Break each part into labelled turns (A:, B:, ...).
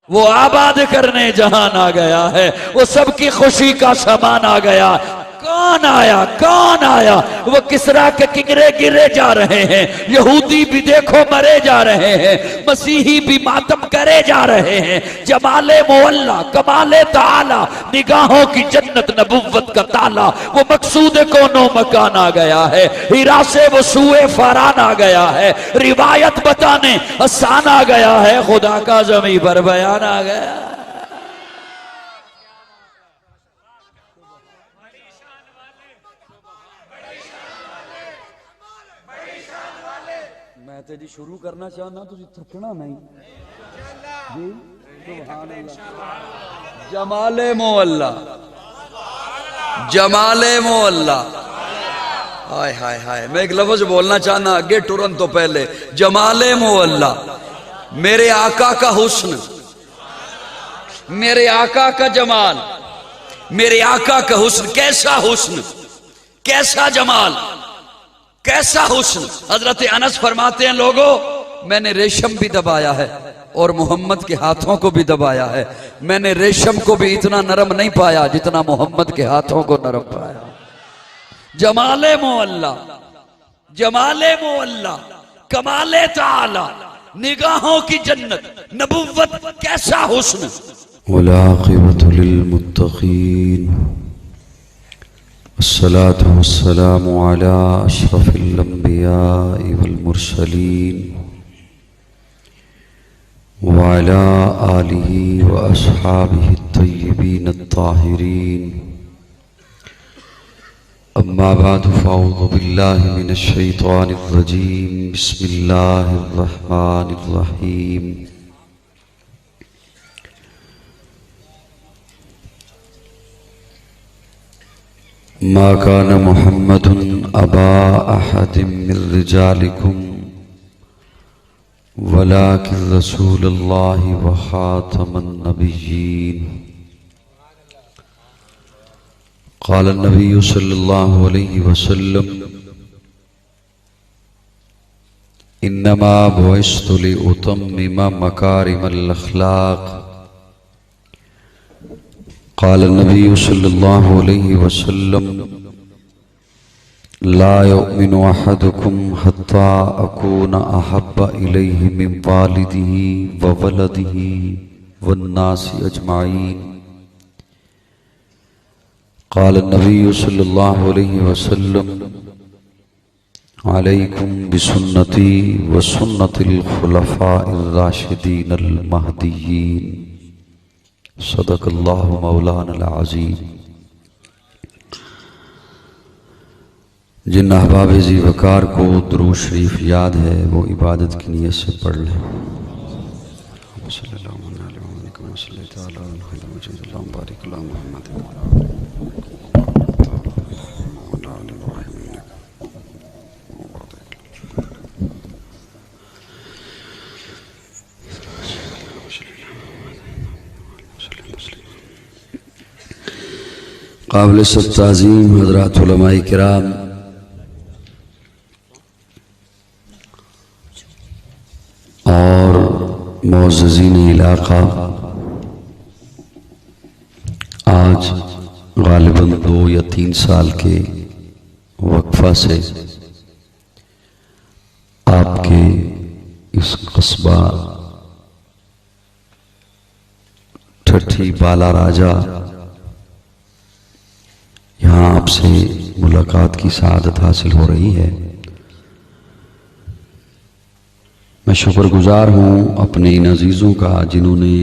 A: وہ آباد کرنے جہان آ گیا ہے، وہ سب کی خوشی کا سامان آ گیا۔ کون آیا؟ کون آیا؟ وہ کسرا کے کنگرے گرے جا رہے ہیں، یہودی بھی دیکھو مرے جا رہے ہیں، مسیحی بھی ماتم کرے جا رہے ہیں۔ جمال مولا، کمال تعالی، نگاہوں کی جنت، نبوت کا تالا، وہ مقصود کونو مکان آ گیا ہے، ہیرا سے وہ سوئے فاران آ گیا ہے، روایت بتانے آسان آ گیا ہے، خدا کا زمین پر بیان آ گیا۔ میں تے جی شروع کرنا چاہنا تو تھکنا نہیں جی۔ سبحان اللہ۔ جمال مولا، جمال مولا، ہائے ہائے ہائے، میں ایک لفظ بولنا چاہنا آگے ٹرن تو پہلے، جمال مولا، میرے آقا کا حسن، میرے آقا کا جمال، میرے آقا کا حسن، کیسا حسن، کیسا جمال، کیسا حسن۔ حضرت انس فرماتے ہیں لوگوں، میں نے ریشم بھی دبایا ہے اور محمد کے ہاتھوں کو بھی دبایا ہے، میں نے ریشم کو بھی اتنا نرم نہیں پایا جتنا محمد کے ہاتھوں کو نرم پایا۔ جمال مولا، جمال مولا، کمال تعالی، نگاہوں کی جنت، نبوت، کیسا حسن۔
B: والعاقبۃ للمتقین، والصلاة والسلام على أشرف الأنبياء والمرسلين وعلى آله وأصحابه الطيبين الطاهرين، أما بعد فأعوذ بالله من الشيطان الرجيم، بسم الله الرحمن الرحيم۔ ما كان محمد أبا أحد من رجالكم ولكن رسول الله وخاتم النبيين۔ قال النبي صلى الله عليه وسلم: إنما بعثت لأتمم مكارم الأخلاق۔ قال النبي صلى الله عليه وسلم: لا يؤمن أحدكم حتى أكون أحب إليه من والده وولده والناس أجمعين۔ قال النبي صلى الله عليه وسلم: عليكم بسنتي وسنة الخلفاء الراشدين المهديين۔ صدق اللہ مولانا العظیم۔ جن احباب ذی وقار کو درود شریف یاد ہے وہ عبادت کی نیت سے پڑھ لیں۔ صلی اللہ علیہ وسلم صلی اللہ علیہ وسلم۔ قابل سب تعظیم حضرات علماء کرام، اور معززین علاقہ، آج غالباً 2 یا 3 سال کے وقفہ سے آپ کے اس قصبہ ٹھٹھی بالا راجہ یہاں آپ سے ملاقات کی سعادت حاصل ہو رہی ہے۔ میں شکر گزار ہوں اپنے ان عزیزوں کا جنہوں نے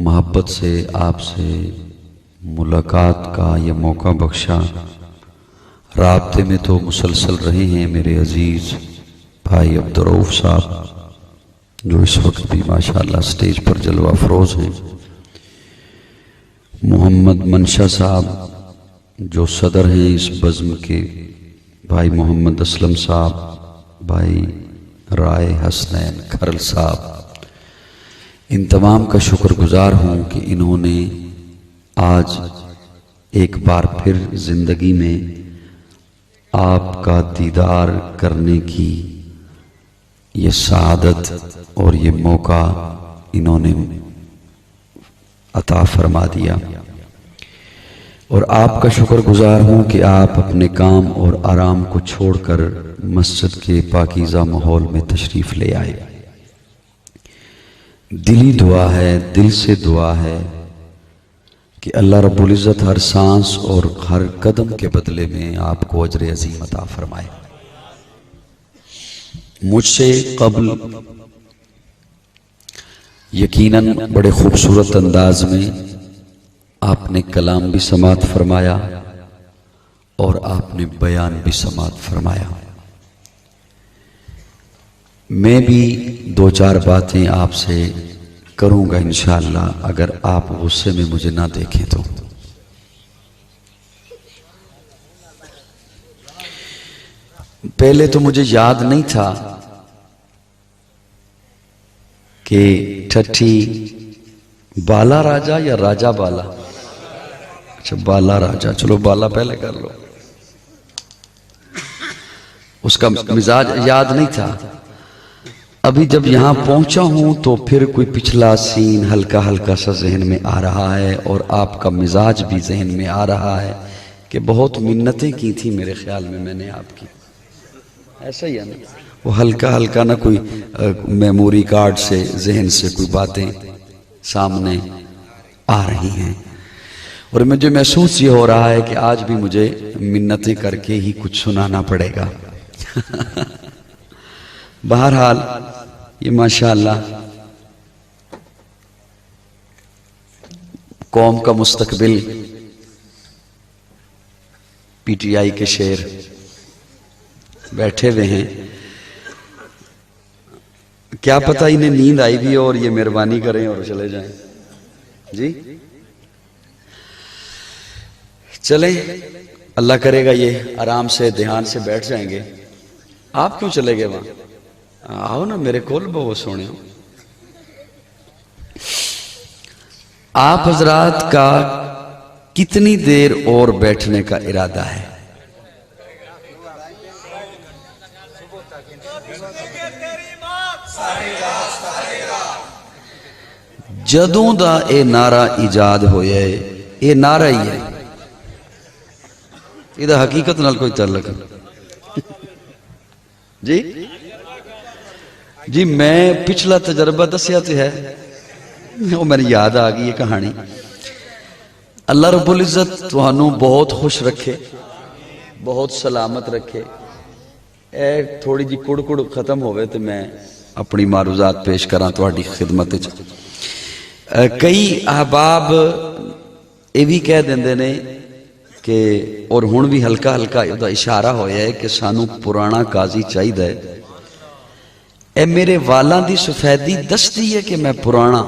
B: محبت سے آپ سے ملاقات کا یہ موقع بخشا۔ رابطے میں تو مسلسل رہے ہیں میرے عزیز بھائی عبدالرؤف صاحب، جو اس وقت بھی ماشاءاللہ سٹیج پر جلوہ افروز ہیں، محمد منشا صاحب جو صدر ہیں اس بزم کے، بھائی محمد اسلم صاحب، بھائی رائے حسنین کھرل صاحب، ان تمام کا شکر گزار ہوں کہ انہوں نے آج ایک بار پھر زندگی میں آپ کا دیدار کرنے کی یہ سعادت اور یہ موقع انہوں نے عطا فرما دیا، اور آپ کا شکر گزار ہوں کہ آپ اپنے کام اور آرام کو چھوڑ کر مسجد کے پاکیزہ ماحول میں تشریف لے آئے۔ دلی دعا ہے، دل سے دعا ہے کہ اللہ رب العزت ہر سانس اور ہر قدم کے بدلے میں آپ کو اجر عظیم عطا فرمائے۔ مجھ سے قبل یقیناً بڑے خوبصورت انداز میں آپ نے کلام بھی سماعت فرمایا اور آپ نے بیان بھی سماعت فرمایا۔ میں بھی دو چار باتیں آپ سے کروں گا انشاءاللہ، اگر آپ غصے میں مجھے نہ دیکھیں تو۔ پہلے تو مجھے یاد نہیں تھا کہ ٹھٹھی بالا راجا یا راجا بالا، اچھا بالا راجا، چلو بالا پہلے کر لو، اس کا مزاج یاد نہیں تھا۔ ابھی جب یہاں پہنچا ہوں تو پھر کوئی پچھلا سین ہلکا ہلکا سا ذہن میں آ رہا ہے، اور آپ کا مزاج بھی ذہن میں آ رہا ہے کہ بہت منتیں کی تھی میرے خیال میں نے آپ کی، ایسا ہی ہے نا؟ وہ ہلکا ہلکا نہ کوئی میموری کارڈ سے ذہن سے کوئی باتیں سامنے آ رہی ہیں، اور مجھے محسوس یہ ہو رہا ہے کہ آج بھی مجھے منتیں کر کے ہی کچھ سنانا پڑے گا۔ بہرحال یہ ماشاءاللہ قوم کا مستقبل پی ٹی آئی کے شیر بیٹھے ہوئے ہیں، کیا پتہ انہیں نیند آئی بھی اور یہ مہربانی کریں اور چلے جائیں۔ جی چلیں، اللہ کرے گا یہ آرام سے دھیان سے بیٹھ جائیں گے۔ آپ کیوں چلے گئے وہاں؟ آؤ نا میرے کول، بہت سونے ہو۔ آپ حضرات کا کتنی دیر اور بیٹھنے کا ارادہ ہے؟ جدوں دا اے نعرہ ایجاد ہویا ہے، اے نعرہ ہی ہے، یہ دا حقیقت نال کوئی تعلق ہے؟ جی جی میں پچھلا تجربہ دسیا تو ہے، وہ میری یاد آ گئی یہ کہانی۔ اللہ رب العزت تہانوں بہت خوش رکھے، بہت سلامت رکھے۔ اے تھوڑی جی کڑ کڑ ختم ہوئے تو میں اپنی معروضات پیش کراں تہاڈی خدمت وچ۔ کئی احباب یہ بھی کہہ دیندے نے کہ، اور ہن بھی ہلکا ہلکا یہ اشارہ ہویا ہے کہ سانوں پرانا قاضی چاہیے۔ اے میرے والاں دی سفیدی دستی ہے کہ میں پرانا،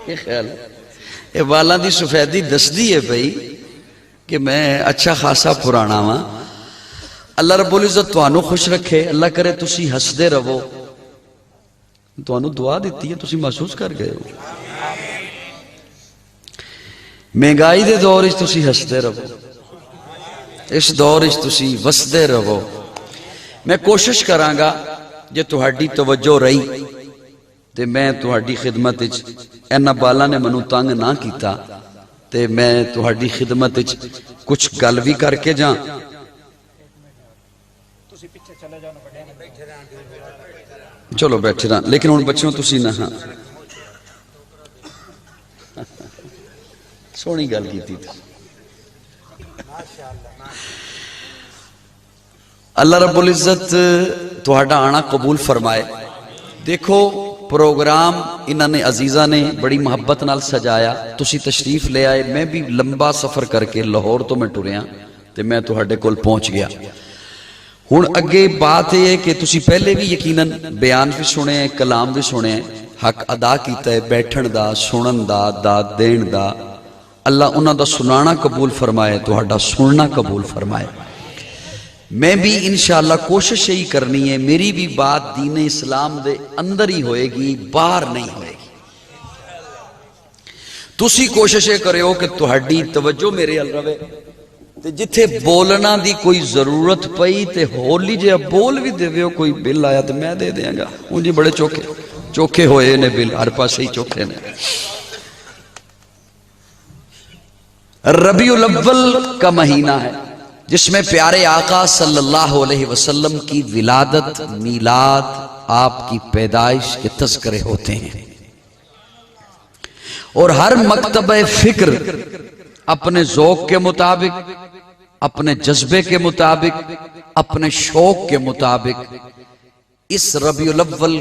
B: یہ خیال ہے، اے والاں دی سفیدی دستی ہے بھئی کہ میں اچھا خاصا پرانا ہاں۔ اللہ رب العزت تہانوں خوش رکھے، اللہ کرے تسی ہسدے رہو۔ تہانوں دعا دیتی ہے، تسی محسوس کر گئے ہو۔ مہنگائی دے دور وچ تسی ہسدے رہو، اس دور وچ تسی وسدے رہو۔ میں کوشش کراں گا جے تہاڈی توجہ رہی تے میں تہاڈی خدمت وچ، اینا بالا نے منوں تنگ نہ کیتا تے میں تہاڈی خدمت وچ کچھ گل بھی کر کے جاں۔ چلو بیٹھے رہا، لیکن ہن بچوں تسی نہ، ہاں سونی گل کیتی تھی۔ اللہ رب العزت تہاڈا آنا قبول فرمائے۔ دیکھو پروگرام انہاں نے عزیزاں نے بڑی محبت نال سجایا، تسی تشریف لے آئے۔ میں بھی لمبا سفر کر کے لاہور تو میں ٹریا تے میں تہاڈے کول پہنچ گیا۔ ہن اگے بات یہ ہے کہ تسی پہلے بھی یقیناً بیان بھی سنے ہیں، کلام بھی سنے ہیں، حق ادا کیتا ہے بیٹھن دا، سنن دا، داد دین دا۔ اللہ انہاں دا سنانا قبول فرمائے، تہاڈا سننا قبول فرمائے۔ میں بھی انشاءاللہ کوشش یہی کرنی ہے، میری بھی بات دین اسلام دے اندر ہی ہوئے گی، باہر نہیں ہوئے گی۔ تسی کوشش کرے ہو کہ تہاڈی توجہ میرے ال رہے، تے جتھے بولنا دی کوئی ضرورت پئی تے ہولی جے بول بھی دے ہو کوئی بل آیا تے میں دے دیاں گا. ان جی بڑے چوکھے ہوئے نے بل ہر پاسے ہی چوکھے نے. ربیع الاول کا مہینہ ہے جس میں پیارے آقا صلی اللہ علیہ وسلم کی ولادت، میلاد، آپ کی پیدائش کے تذکرے ہوتے ہیں. اور ہر مکتبہ فکر اپنے ذوق کے مطابق، اپنے جذبے کے مطابق، اپنے شوق کے مطابق اس ربیع الاول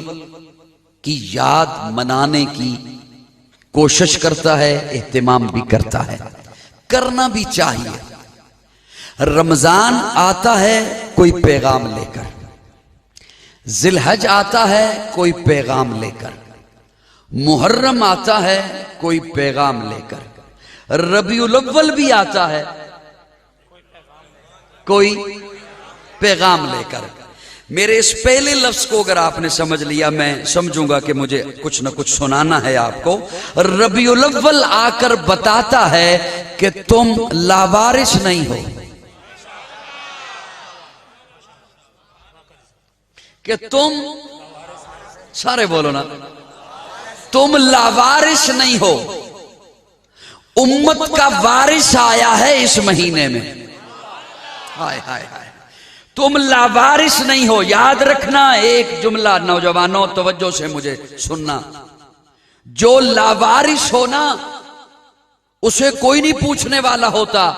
B: کی یاد منانے کی کوشش کرتا ہے، اہتمام بھی کرتا ہے، کرنا بھی چاہیے. رمضان آتا ہے کوئی پیغام لے کر، ذی الحج آتا ہے کوئی پیغام لے کر، محرم آتا ہے کوئی پیغام لے کر، ربیع الاول بھی آتا ہے کوئی پیغام لے کر. میرے اس پہلے لفظ کو اگر آپ نے سمجھ لیا میں سمجھوں گا کہ مجھے کچھ نہ کچھ سنانا ہے آپ کو. ربیع الاول آ کر بتاتا ہے کہ تم لاوارث نہیں ہو، کہ تم سارے بولو نا، تم لاوارث نہیں ہو. امت کا وارث آیا ہے اس مہینے میں. ہائے ہائے ہائے، تم لاوارث نہیں ہو. یاد رکھنا ایک جملہ، نوجوانوں توجہ سے مجھے سننا. جو لاوارث ہو نا اسے کوئی نہیں پوچھنے والا ہوتا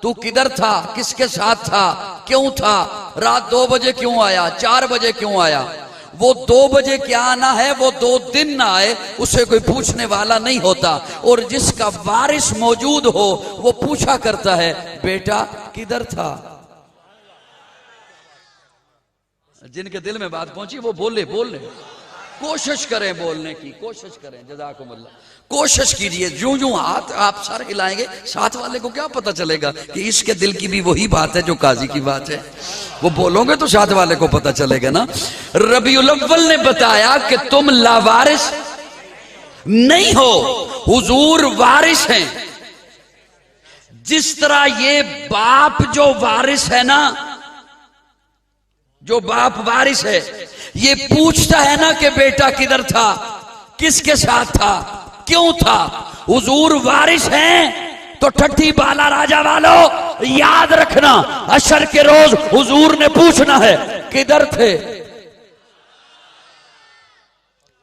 B: تو کدھر تھا، کس کے ساتھ تھا، کیوں تھا، رات 2 بجے کیوں آیا، 4 بجے کیوں آیا. وہ 2 بجے کیا آنا ہے، وہ 2 دن نہ آئے، اسے کوئی پوچھنے والا نہیں ہوتا. اور جس کا وارث موجود ہو وہ پوچھا کرتا ہے بیٹا کدھر تھا. جن کے دل میں بات پہنچی وہ بولے، کوشش کریں بولنے کی، کوشش کریں. جزاکم اللہ. کوشش کیجئے. جو ہاتھ آپ سر ہلائیں گے ساتھ والے کو کیا پتا چلے گا کہ اس کے دل کی بھی وہی بات ہے جو قاضی کی بات ہے. وہ بولو گے تو ساتھ والے کو پتا چلے گا نا. ربیع الاول نے بتایا کہ تم لاوارث نہیں ہو، حضور وارث ہیں. جس طرح یہ باپ جو وارث ہے نا، جو باپ وارث ہے، یہ پوچھتا ہے نا کہ بیٹا کدھر تھا، کس کے ساتھ تھا، کیوں تھا. حضور وارث ہیں تو ٹھٹھی بالا راجہ والو یاد رکھنا، حشر کے روز حضور نے پوچھنا ہے کدھر تھے،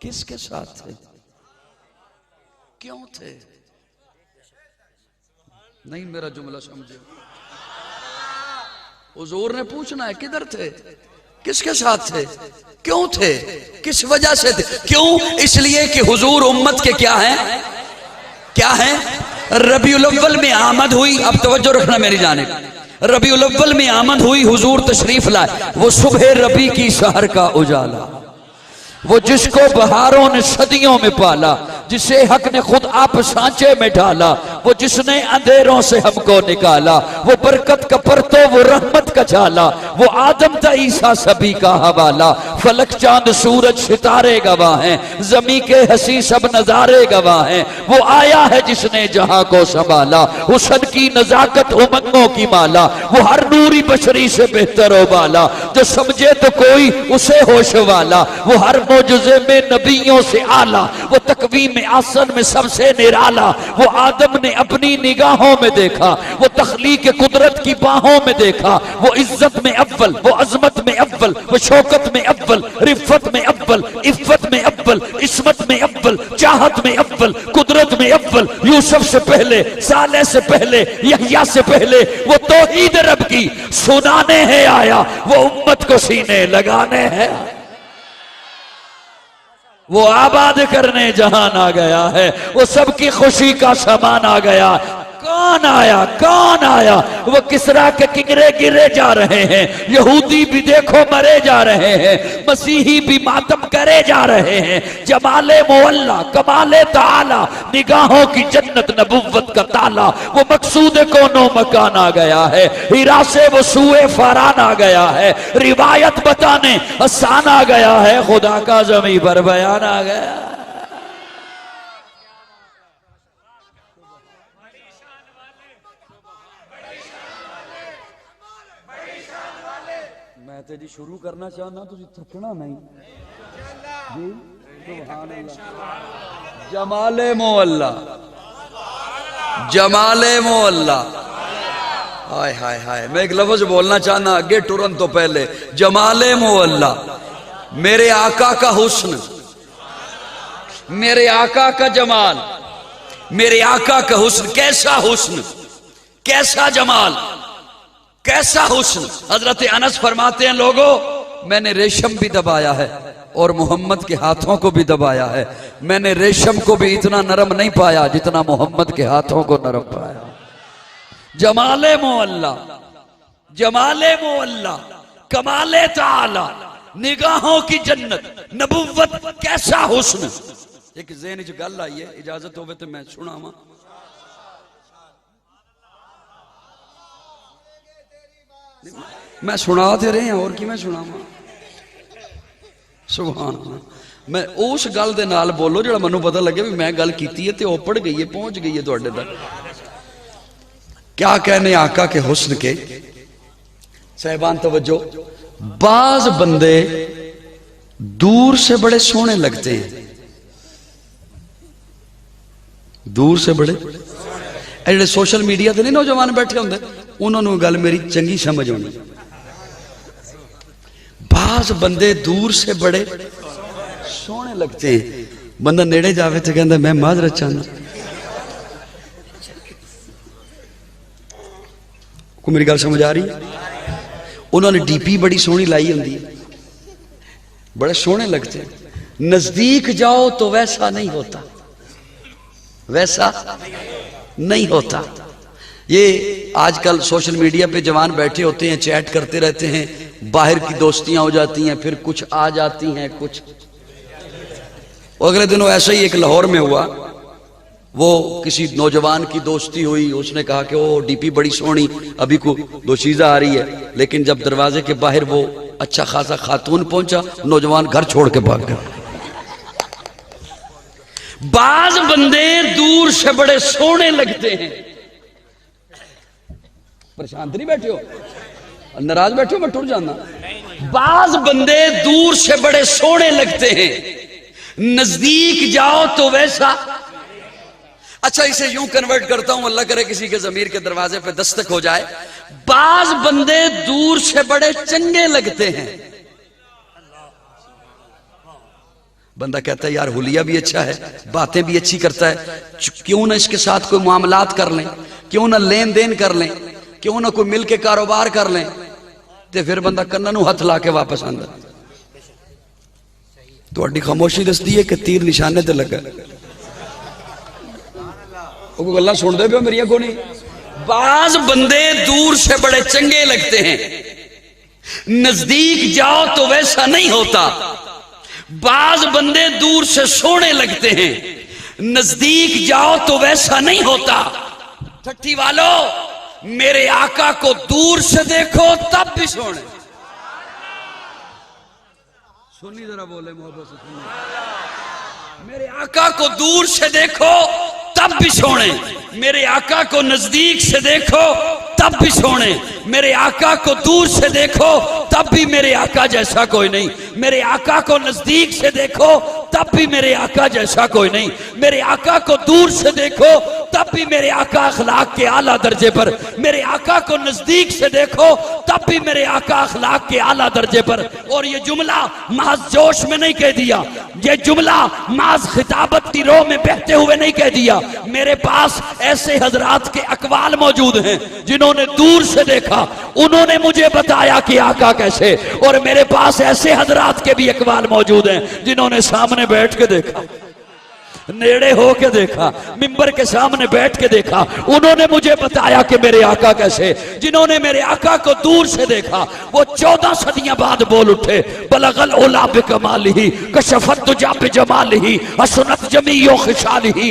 B: کس کے ساتھ تھے، کیوں تھے. نہیں میرا جملہ سمجھے. حضور نے پوچھنا ہے کدھر تھے، کس کے ساتھ تھے، کیوں تھے، کس وجہ سے تھے. کیوں؟ اس لیے کہ حضور امت کے کیا ہیں. ربیع الاول میں آمد ہوئی. اب توجہ رکھنا میری جانب. ربیع الاول میں آمد ہوئی، حضور تشریف لائے. وہ صبح ربیع کی سحر کا اجالا، وہ جس کو بہاروں نے صدیوں میں پالا، جسے حق نے خود آپ سانچے میں ڈالا، وہ جس نے اندھیروں سے ہم کو نکالا، وہ برکت کا پرتو، وہ رحمت کا جھالا، وہ آدم تا عیسیٰ سبھی کا حوالہ. فلک چاند سورج ستارے گواہ ہیں، زمین کے حسی سب نظارے گواہ ہیں. وہ آیا ہے جس نے جہاں کو سنبھالا، حسن کی نزاکت امنگوں کی مالا، وہ ہر نوری بشری سے بہتر و بالا، جو سمجھے تو کوئی اسے ہوش والا، وہ ہر معجزے میں نبیوں سے آلہ، وہ تقویم آسن میں سب سے نرالا. وہ آدم نے اپنی نگاہوں میں دیکھا، وہ تخلیق قدرت کی باہوں میں دیکھا. وہ عزت میں اول، وہ عظمت میں اول، وہ شوکت میں اول، رفت میں اول، عفت میں اول، عصمت میں اول، چاہت میں اول، قدرت میں اول. یوسف سے پہلے، صالح سے پہلے، یحییٰ سے پہلے وہ توحید رب کی سنانے ہے آیا، وہ امت کو سینے لگانے ہے. وہ آباد کرنے جہان آ گیا ہے، وہ سب کی خوشی کا سامان آ گیا. کون آیا؟ وہ کسرا کے کنگرے گرے جا رہے ہیں، یہودی بھی دیکھو مرے جا رہے ہیں، مسیحی بھی ماتم کرے جا رہے ہیں. جمال مولا، کمال تعالی، نگاہوں کی جنت، نبوت کا تالا. وہ مقصود کونو مکان آ گیا ہے، ہیرا سے وہ سوئے فاران آ گیا ہے، روایت بتانے آسان آ گیا ہے، خدا کا زمین پر بیان آ گیا. تے جی شروع کرنا چاہنا تو تھکنا نہیں جی سبحان اللہ جمال مولا جمال مولا ہائے ہائے ہائے میں ایک لفظ بولنا چاہنا آگے ٹرن تو پہلے جمال مولا میرے آقا کا حسن میرے آقا کا جمال میرے آقا کا حسن کیسا حسن کیسا جمال کیسا حسن حضرت انس فرماتے ہیں لوگوں میں نے ریشم بھی دبایا ہے اور محمد کے ہاتھوں کو بھی دبایا ہے میں نے ریشم کو بھی اتنا نرم نہیں پایا جتنا محمد کے ہاتھوں کو نرم پایا جمال مولا جمال مولا کمال تعالی نگاہوں کی جنت نبوت کیسا حسن ایک ذہن جو گل آئی ہے اجازت ہوئے تو میں سنا ماں میں سنا دے رہے ہیں اور کی میں سنا ماں سبحان اللہ میں اس گل دے نال بولو جڑا منو پتہ لگے بھی میں گل کیتی ہے تے او پڑ گئی ہے پہنچ گئی ہے تواڈے تک کیا کہنے آقا کے حسن کے صاحبان توجہ بعض بندے دور سے بڑے سونے لگتے ہیں دور سے بڑے ایڈے سوشل میڈیا تے نہیں نوجوان بیٹھے ہوندے انہوں نے گل میری چنگی سمجھ ہونی بعض بندے دور سے بڑے سونے لگتے ہیں بندہ نیڑے جاوے تو کہندا میں معذرت چاہنا کو میری گل سمجھ آ رہی انہوں نے ڈی پی بڑی سونی لائی ہوندی ہے بڑے سونے لگتے ہیں نزدیک جاؤ تو ویسا نہیں ہوتا ویسا نہیں ہوتا یہ آج کل سوشل میڈیا پہ جوان بیٹھے ہوتے ہیں چیٹ کرتے رہتے ہیں باہر کی دوستیاں ہو جاتی ہیں پھر کچھ آ جاتی ہیں کچھ اگلے دنوں ایسا ہی ایک لاہور میں ہوا وہ کسی نوجوان کی دوستی ہوئی اس نے کہا کہ وہ ڈی پی بڑی سونی ابھی کو دو چیزیں آ رہی ہے لیکن جب دروازے کے باہر وہ اچھا خاصا خاتون پہنچا نوجوان گھر چھوڑ کے بھاگ گیا بعض بندے دور سے بڑے سونے لگتے ہیں پریشان نہیں بیٹھے ہو ناراض بیٹھے ہو میں ٹر جانا بعض بندے دور سے بڑے سونے لگتے ہیں نزدیک جاؤ تو ویسا اچھا اسے یوں کنورٹ کرتا ہوں اللہ کرے کسی کے ضمیر کے دروازے پہ دستک ہو جائے بعض بندے دور سے بڑے چنگے لگتے ہیں بندہ کہتا ہے یار حلیہ بھی اچھا ہے باتیں بھی اچھی کرتا ہے کیوں نہ اس کے ساتھ کوئی معاملات کر لیں کیوں نہ لین دین کر لیں کیوں نہ کوئی مل کے کاروبار کر لیں تے پھر بندہ کننوں ہتھ لا کے واپس آندا تو اڈی خاموشی دستی ہے کہ تیر نشانے تے لگا وہ گلاں سن دے پیو میری کو نہیں بعض بندے دور سے بڑے چنگے لگتے ہیں نزدیک جاؤ تو ویسا نہیں ہوتا بعض بندے دور سے سونے لگتے ہیں نزدیک جاؤ تو ویسا نہیں ہوتا ٹھٹھی والو میرے آقا کو دور سے دیکھو تب بھی سونے سنی ذرا بولے محبت سے سنی میرے آقا کو دور سے دیکھو تب بھی سونے میرے آقا کو نزدیک سے دیکھو تب بھی سونے میرے آقا کو دور سے دیکھو تب بھی میرے آقا جیسا کوئی نہیں میرے آقا کو نزدیک سے دیکھو تب بھی میرے آقا جیسا کوئی نہیں میرے آقا کو دور سے دیکھو تب بھی میرے آقا اخلاق کے اعلیٰ درجے پر میرے آقا کو نزدیک سے دیکھو تب بھی میرے آقا اخلاق کے اعلیٰ درجے پر اور یہ جملہ محض جوش میں نہیں کہہ دیا یہ جملہ محض خطابت کی روح میں بہتے ہوئے نہیں کہہ دیا میرے پاس ایسے حضرات کے اقوال موجود ہیں جنہوں نے دور سے دیکھا انہوں نے مجھے بتایا کہ آقا کیسے اور میرے پاس ایسے حضرات کے بھی اقوال موجود ہیں جنہوں نے سامنے بیٹھ کے دیکھا نیڑے ہو کے دیکھا ممبر کے سامنے بیٹھ کے دیکھا انہوں نے مجھے بتایا کہ میرے آقا کیسے جنہوں نے میرے آقا کو دور سے دیکھا وہ 14 صدیاں بعد بول اٹھے بلغ العلا بکمالہ کشف الدجی بجمالہ حسنت جمیع خصالہ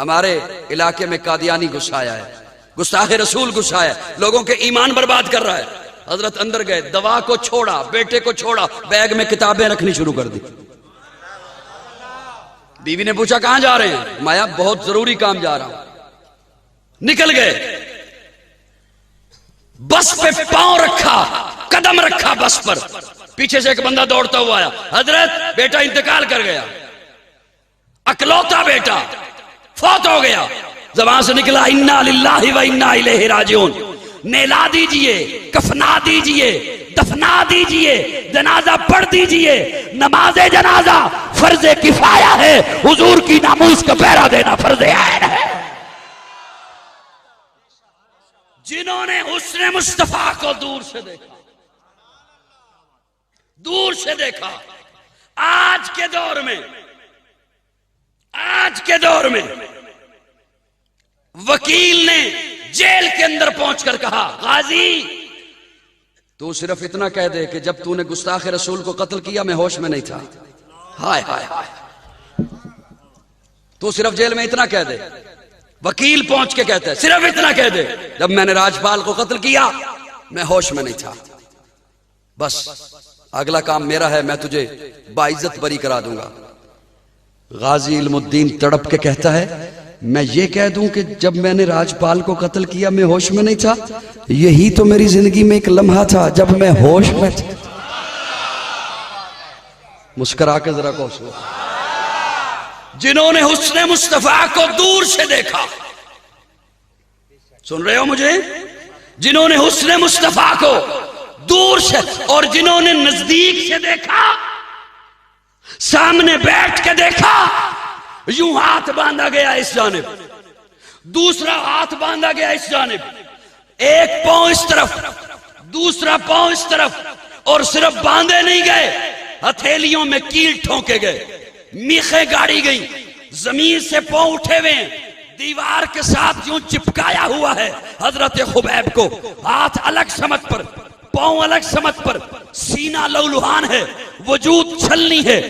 C: ہمارے علاقے میں قادیانی گھسایا ہے، گستاخ رسول گھسایا ہے، لوگوں کے ایمان برباد کر رہا ہے. حضرت اندر گئے، دوا کو چھوڑا، بیٹے کو چھوڑا، بیگ میں کتابیں رکھنی شروع کر دی. بیوی نے پوچھا کہاں جا رہے ہیں؟ مایا بہت ضروری کام جا رہا ہوں. نکل گئے، بس پہ پاؤں رکھا، قدم رکھا بس پر. پیچھے سے ایک بندہ دوڑتا ہوا آیا، حضرت بیٹا انتقال کر گیا، اکلوتا بیٹا فوت ہو گیا. زبان سے نکلا انا للہ و انا الیہ راجعون. نیلا دیجئے، کفنا دیجئے، دفنا دیجئے، جنازہ پڑھ دیجئے. نماز جنازہ فرض کفایہ ہے، حضور کی ناموس کا پہرا دینا فرض عین ہے. جنہوں نے حسن مصطفیٰ کو دور سے دیکھا، دور سے دیکھا. آج کے دور میں وکیل نے جیل کے اندر پہنچ کر کہا غازی تو صرف اتنا کہہ دے کہ جب تو نے گستاخ رسول کو قتل کیا میں ہوش میں نہیں تھا. ہائے ہائے ہائے، تو صرف جیل میں اتنا کہہ دے. وکیل پہنچ کے کہتا ہے صرف اتنا کہہ دے جب میں نے راجپال کو قتل کیا میں ہوش میں نہیں تھا. بس اگلا کام میرا ہے، میں تجھے باعزت بری کرا دوں گا. غازی علم الدین تڑپ کے کہتا ہے میں یہ کہہ دوں کہ جب میں نے راجپال کو قتل کیا میں ہوش میں نہیں تھا؟ یہی تو میری زندگی میں ایک لمحہ تھا جب میں ہوش میں تھا. مسکرا کے ذرا کو سو. جنہوں نے حسن مصطفیٰ کو دور سے دیکھا، سن رہے ہو مجھے؟ جنہوں نے حسن مصطفیٰ کو دور سے، اور جنہوں نے نزدیک سے دیکھا، سامنے بیٹھ کے دیکھا، یوں ہاتھ باندھا گیا اس جانب، دوسرا ہاتھ باندھا گیا اس جانب، ایک پاؤں اس طرف، دوسرا پاؤں اس طرف، اور صرف باندھے نہیں گئے، ہتھیلیوں میں کیل ٹھونکے گئے، میخیں گاڑی گئی، زمین سے پاؤں اٹھے ہوئے ہیں، دیوار کے ساتھ یوں چپکایا ہوا ہے حضرت خبیب کو. ہاتھ الگ سمت پر، پاؤں الگ سمت پر، سینہ لولہان ہے، وجود چھلنی ہے،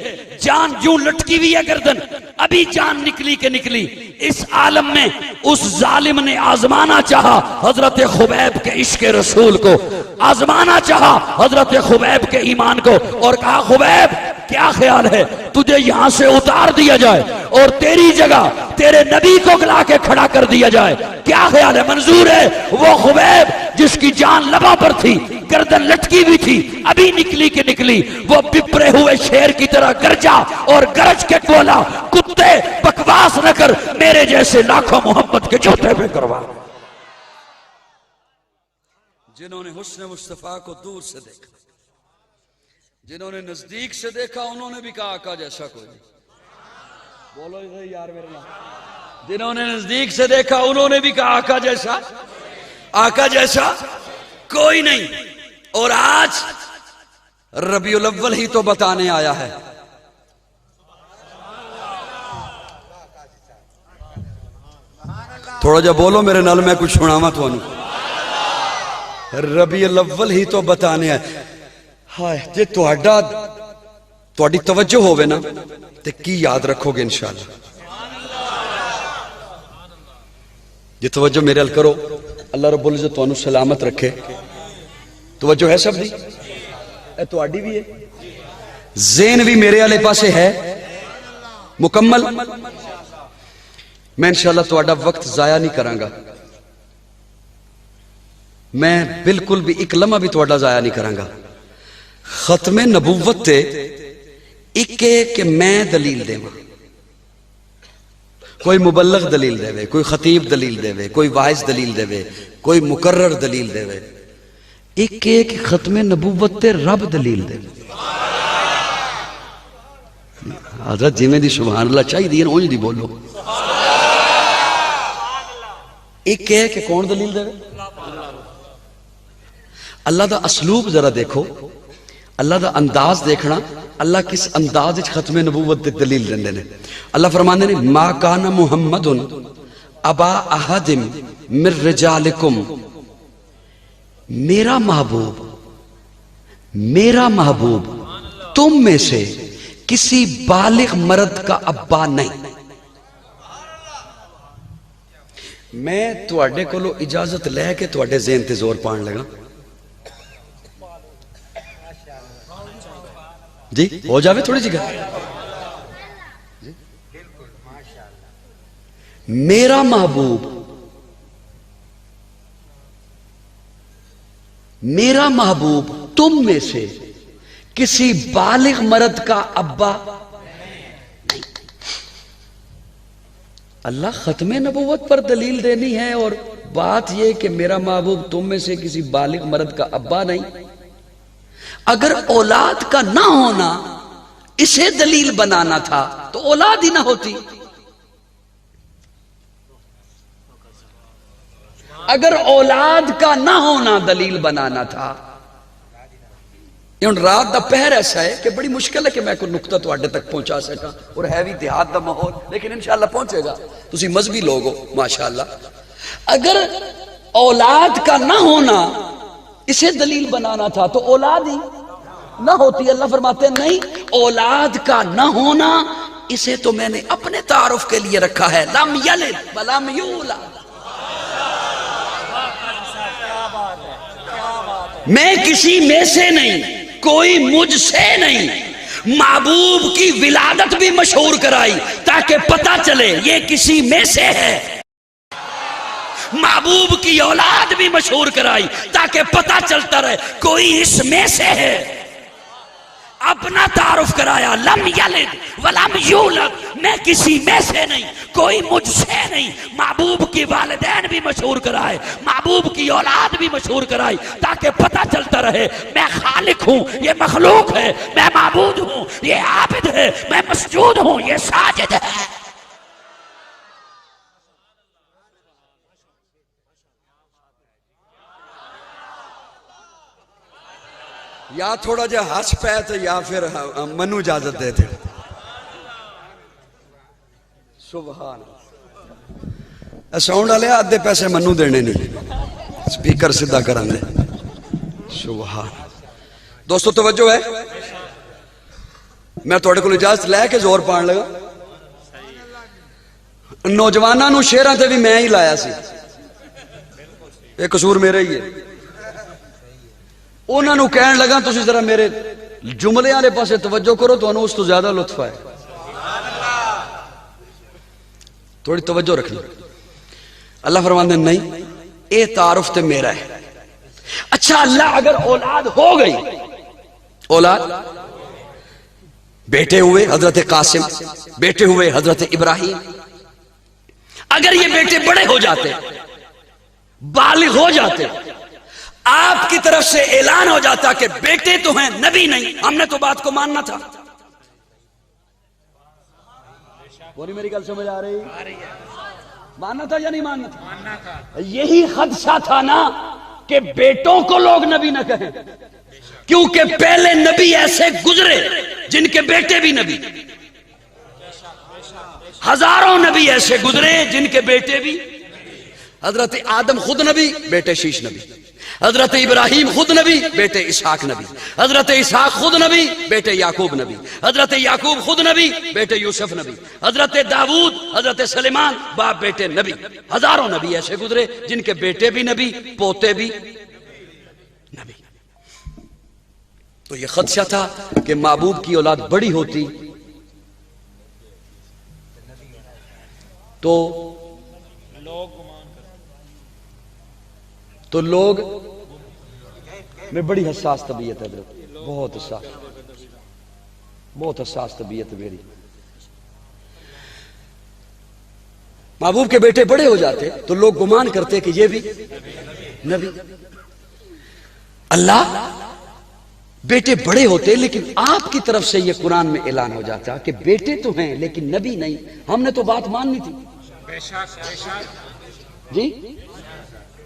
C: جان یوں لٹکی ہوئی ہے گردن. ابھی جان نکلی کہ نکلی. اس عالم میں اس ظالم نے آزمانا چاہا حضرت خبیب کے عشق رسول کو، آزمانا چاہا حضرت خبیب کے ایمان کو، اور کہا خبیب کیا خیال ہے تجھے یہاں سے اتار دیا جائے اور تیری جگہ تیرے نبی کو لا کے کھڑا کر دیا جائے؟ کیا خیال ہے؟ منظور ہے؟ وہ خبیب جس کی جان لبا پر تھی، گردن لٹکی ہوئی تھی، ابھی نکلی کہ نکلی، وہ بپرے ہوئے شیر کی طرح گرجا اور گرج کے بولا کتے بکواس نہ کر، میرے جیسے لاکھوں محمد کے جوتے پہ کروا. جنہوں نے حسن مصطفیٰ کو دور سے دیکھا، جنہوں نے نزدیک سے دیکھا، انہوں نے بھی کہا آقا جیسا کوئی نہیں. بولو یار میرے نام. جنہوں نے نزدیک سے دیکھا انہوں نے بھی کہا آقا جیسا کوئی نہیں. اور آج ربیع الاول ہی تو بتانے آیا ہے. تھوڑا جا بولو میرے نال، میں کچھ سناواں تھانوں. ربیع الاول ہی تو بتانے آیا. ہائے جے تہاڈی توجہ ہوے نا تے کی یاد رکھو گے انشاءاللہ. جے توجہ میرے ال کرو، اللہ رب العزت تانوں سلامت رکھے. توجہ ہے سب دی؟ اے تہاڈی بھی ہے، ذہن بھی میرے والے پاسے ہے مکمل. میں انشاءاللہ تہاڈا وقت ضائع نہیں کراں گا، میں بالکل بھی ایک لمحہ بھی تہاڈا ضائع نہیں کراں گا. ختم نبوت تے ایک کہ میں دلیل دے، کوئی مبلغ دلیل دے، کوئی خطیب دلیل دے، کوئی واعظ دلیل دے، کوئی مقرر دلیل دے. ایک ایک ختم نبوت تے رب دلیل دے. حضرت جی میں دی سبحان اللہ چاہی دی اونج دی بولو. ایک ہے کہ کون دلیل دے؟ اللہ دا اسلوب ذرا دیکھو، اللہ دا انداز دیکھنا، اللہ کس انداز وچ ختم نبوت دے دلیل دیندے نے. اللہ فرماندے نے ما کان محمد ابا احد من رجالکم، میرا محبوب تم میں سے کسی بالغ مرد کا ابا نہیں. میں تواڈے کولو اجازت لے کے تواڈے ذہن تے زور پان لگا. جی ہو جاوے تھوڑی جی گل. میرا محبوب تم میں سے کسی بالغ مرد کا ابا نہیں. اللہ ختم نبوت پر دلیل دینی ہے اور بات یہ کہ میرا محبوب تم میں سے کسی بالغ مرد کا ابا نہیں. اگر اولاد کا نہ ہونا اسے دلیل بنانا تھا تو اولاد ہی نہ ہوتی. اگر اولاد کا نہ ہونا دلیل بنانا تھا. رات دا پہر ایسا ہے کہ بڑی مشکل ہے کہ میں کوئی نقطہ تواڈے تک پہنچا سکا اور ہے بھی دیہات دا ماحول لیکن انشاءاللہ پہنچے گا. تسی مذہبی لوگ ہو ماشاءاللہ. اگر اولاد کا نہ ہونا اسے دلیل بنانا تھا تو اولاد ہی نہ ہوتی. اللہ فرماتے ہیں نہیں, اولاد کا نہ ہونا اسے تو میں نے اپنے تعارف کے لیے رکھا ہے. لم یلد ولم یولد. میں کسی میں سے نہیں, کوئی مجھ سے نہیں. محبوب کی ولادت بھی مشہور کرائی تاکہ پتہ چلے یہ کسی میں سے ہے. محبوب کی اولاد بھی مشہور کرائی تاکہ پتہ چلتا رہے کوئی اس میں سے ہے. اپنا تعارف کرایا, لم یلد ولم یولد, میں کسی میں سے نہیں, کوئی مجھ سے نہیں. محبوب کی والدین بھی مشہور کرائے, محبوب کی اولاد بھی مشہور کرائی تاکہ پتہ چلتا رہے میں خالق ہوں, یہ مخلوق ہے, میں معبود ہوں, یہ عابد ہے, میں مسجود ہوں, یہ ساجد ہے. یا تھوڑا جا ہنس پہ تو یا پھر منو اجازت دے تھے. سبحان ساؤنڈ والے آدھے پیسے منو دینے نہیں, سپیکر سیدھا کرن دے. سبحان. دوستو توجہ ہے, میں تھوڑے کو اجازت لے کے زور پان لگا. نوجوانوں نو شیراں تے بھی میں ہی لایا سی, یہ قصور میرا ہی ہے. انہوں نے کہنے لگا تسی ذرا میرے جملے والے پاسے توجہ کرو تو انہوں اس تو زیادہ لطف ہے. تھوڑی توجہ رکھنا. اللہ فرماتے ہیں نہیں, اے تعارف تے میرا ہے. اچھا اللہ اگر اولاد ہو گئی, اولاد بیٹے ہوئے حضرت قاسم, بیٹے ہوئے حضرت ابراہیم, اگر یہ بیٹے بڑے ہو جاتے, بالغ ہو جاتے, آپ کی طرف سے اعلان ہو جاتا کہ بیٹے تو ہیں نبی نہیں, ہم نے تو بات کو ماننا تھا. پوری میری گل سمجھ آ رہی ہے؟ ماننا تھا یا نہیں ماننا تھا؟ یہی خدشہ تھا نا کہ بیٹوں کو لوگ نبی نہ کہیں, کیونکہ پہلے نبی ایسے گزرے جن کے بیٹے بھی نبی. ہزاروں نبی ایسے گزرے جن کے بیٹے بھی. حضرت آدم خود نبی, بیٹے شیش نبی. حضرت ابراہیم خود نبی, بیٹے اسحاق نبی. حضرت اسحاق خود نبی, بیٹے یعقوب نبی. حضرت یعقوب خود نبی, بیٹے یوسف نبی. حضرت داؤد, حضرت سلیمان, باپ بیٹے نبی. ہزاروں نبی ایسے گزرے جن کے بیٹے بھی نبی, پوتے بھی نبی. تو یہ خدشہ تھا کہ محبوب کی اولاد بڑی ہوتی تو لوگ میں بڑی حساس طبیعت ہے, بہت حساس طبیعت میری. محبوب کے بیٹے بڑے ہو جاتے تو لوگ گمان کرتے کہ یہ بھی نبی. اللہ بیٹے بڑے ہوتے لیکن آپ کی طرف سے یہ قرآن میں اعلان ہو جاتا کہ بیٹے تو ہیں لیکن نبی نہیں. ہم نے تو بات ماننی تھی. جی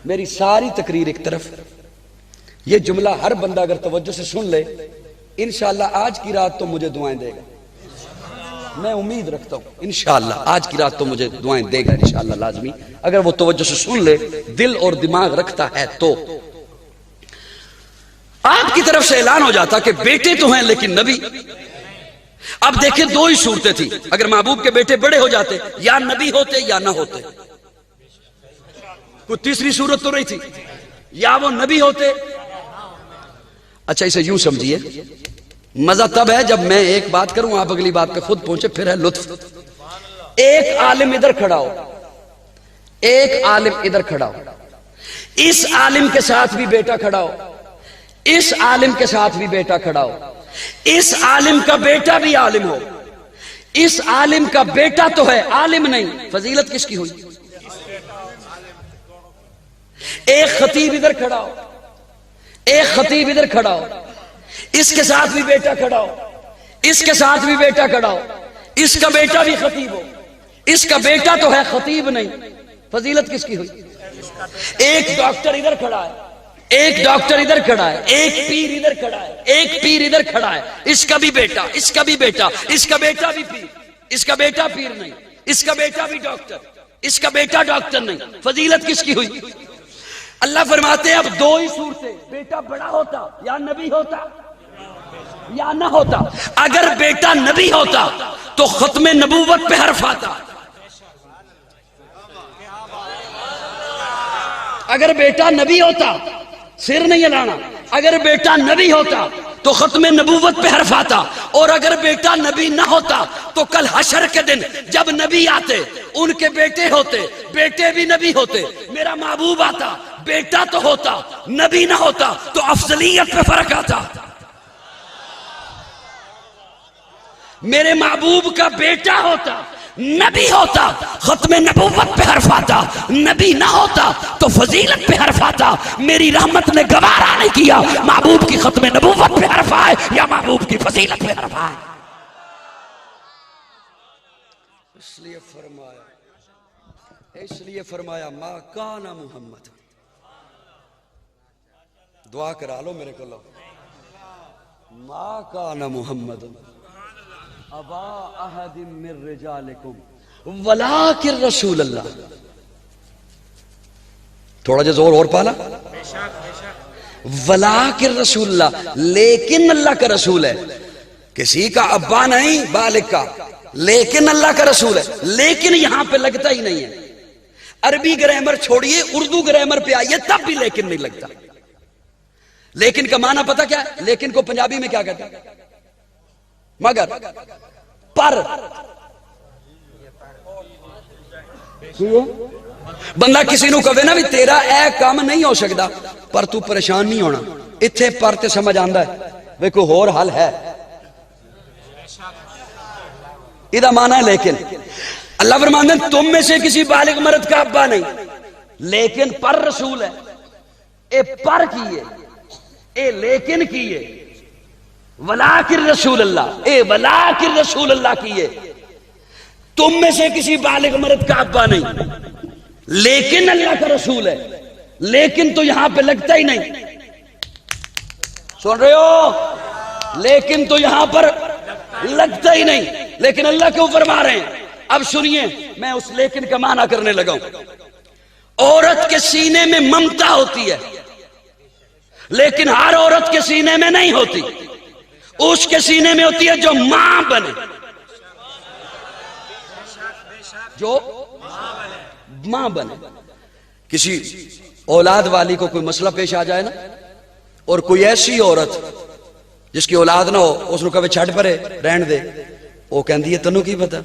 C: میری ساری تقریر ایک طرف, یہ جملہ ہر بندہ اگر توجہ سے سن لے انشاءاللہ آج کی رات تو مجھے دعائیں دے گا. میں امید رکھتا ہوں انشاءاللہ آج کی رات تو مجھے دعائیں دے گا انشاءاللہ لازمی, اگر وہ توجہ سے سن لے, دل اور دماغ رکھتا ہے تو. آپ کی طرف سے اعلان ہو جاتا کہ بیٹے تو ہیں لیکن نبی. اب دیکھیں دو ہی صورتیں تھی, اگر محبوب کے بیٹے بڑے ہو جاتے یا نبی ہوتے یا نہ ہوتے. کوئی تیسری صورت تو نہیں تھی؟ یا وہ نبی ہوتے؟ اچھا اسے یوں سمجھیے، مزہ تب ہے جب میں ایک بات کروں آپ اگلی بات پہ خود پہنچے، پھر ہے لطف۔ ایک عالم ادھر کھڑا ہو، ایک عالم ادھر کھڑا ہو، اس عالم کے ساتھ بھی بیٹا کھڑا ہو، اس عالم کے ساتھ بھی بیٹا کھڑا ہو، اس عالم کا بیٹا بھی عالم ہو، اس عالم کا بیٹا تو ہے عالم نہیں، فضیلت کس کی ہوئی؟ ایک خطیب ادھر کھڑا ہو، ایک خطیب ادھر کھڑا ہو، اس کے ساتھ بھی بیٹا کھڑا ہو، اس کے ساتھ بھی بیٹا کھڑا ہو، اس کا بیٹا بھی خطیب ہو، اس کا بیٹا تو ہے خطیب نہیں، فضیلت کس کی ہوئی؟ ایک ڈاکٹر ادھر کھڑا ہے، ایک ڈاکٹر ادھر کھڑا ہے، ایک پیر ادھر کھڑا ہے، ایک پیر ادھر کھڑا ہے، اس کا بھی بیٹا، اس کا بھی بیٹا، اس کا بیٹا بھی پیر، اس کا بیٹا پیر نہیں، اس کا بیٹا بھی ڈاکٹر، اس کا بیٹا ڈاکٹر نہیں، فضیلت کس کی ہوئی؟ اللہ فرماتے ہیں اب دو ہی صورتیں، بیٹا بڑا ہوتا یا نبی ہوتا یا نہ ہوتا۔ اگر بیٹا نبی ہوتا تو ختم نبوت پہ حرف آتا، اگر بیٹا نبی ہوتا، سر نہیں ہلانا، اگر بیٹا نبی ہوتا تو ختم نبوت پہ حرف آتا، اور اگر بیٹا نبی نہ ہوتا تو کل حشر کے دن جب نبی آتے ان کے بیٹے ہوتے، بیٹے بھی نبی ہوتے، میرا محبوب آتا، بیٹا تو ہوتا نبی نہ ہوتا تو افضلیت پہ فرق آتا۔ میرے محبوب کا بیٹا ہوتا، نبی ہوتا، ختم نبوت پہ حرف آتا، نبی نہ ہوتا تو فضیلت پہ حرف آتا۔ میری رحمت نے گوارا نہیں کیا محبوب کی ختم نبوت پہ حرف آئے یا محبوب کی فضیلت پہ حرف آئے۔ اس لیے فرمایا ما کان محمد، دعا کرا لو میرے کو، ما کان محمد ابا احد من رجالکم ولکن رسول اللہ۔ تھوڑا جا زور اور پالا، ولکن رسول اللہ، لیکن اللہ کا رسول ہے، کسی کا ابا نہیں بالغ کا، لیکن اللہ کا رسول ہے۔ لیکن یہاں پہ لگتا ہی نہیں ہے، عربی گرامر چھوڑیے اردو گرامر پہ آئیے تب بھی لیکن نہیں لگتا۔ لیکن کا معنی پتہ کیا ہے؟ لیکن کو پنجابی میں کیا کہتے ہیں؟ مگر، پر۔ بندہ کسی نو کہے نا بھی تیرا اے کام نہیں ہو سکتا پر تو پریشان نہیں ہونا، اتھے پر تے سمجھ آندا ہے وے کوئی اور حل ہے، ادھا معنی ہے لیکن۔ اللہ فرماتے ہیں تم میں سے کسی بالغ مرد کا ابا نہیں، لیکن پر رسول ہے۔ اے پر کیے، اے لیکن کیے، ولیکن رسول اللہ، اے ولیکن رسول اللہ کیے۔ تم میں سے کسی بالغ مرد کا ابا نہیں، لیکن اللہ کا رسول ہے۔ لیکن تو یہاں پہ لگتا ہی نہیں، سن رہے ہو؟ لیکن تو یہاں پر لگتا ہی نہیں، لیکن اللہ کیوں فرما رہے ہیں؟ اب سنیے، میں اس لیکن کا معنی کرنے لگا ہوں۔ عورت کے سینے میں ممتا ہوتی ہے، لیکن ہر عورت کے سینے میں نہیں ہوتی، اس کے سینے میں ہوتی ہے جو ماں بنے، جو ماں بنے۔ کسی اولاد والی کو کوئی مسئلہ پیش آ جائے نا، اور کوئی ایسی عورت جس کی اولاد نہ ہو اس کو کہے چھڑ پرے رہن دے، وہ کہندی ہے تنوں کی پتا،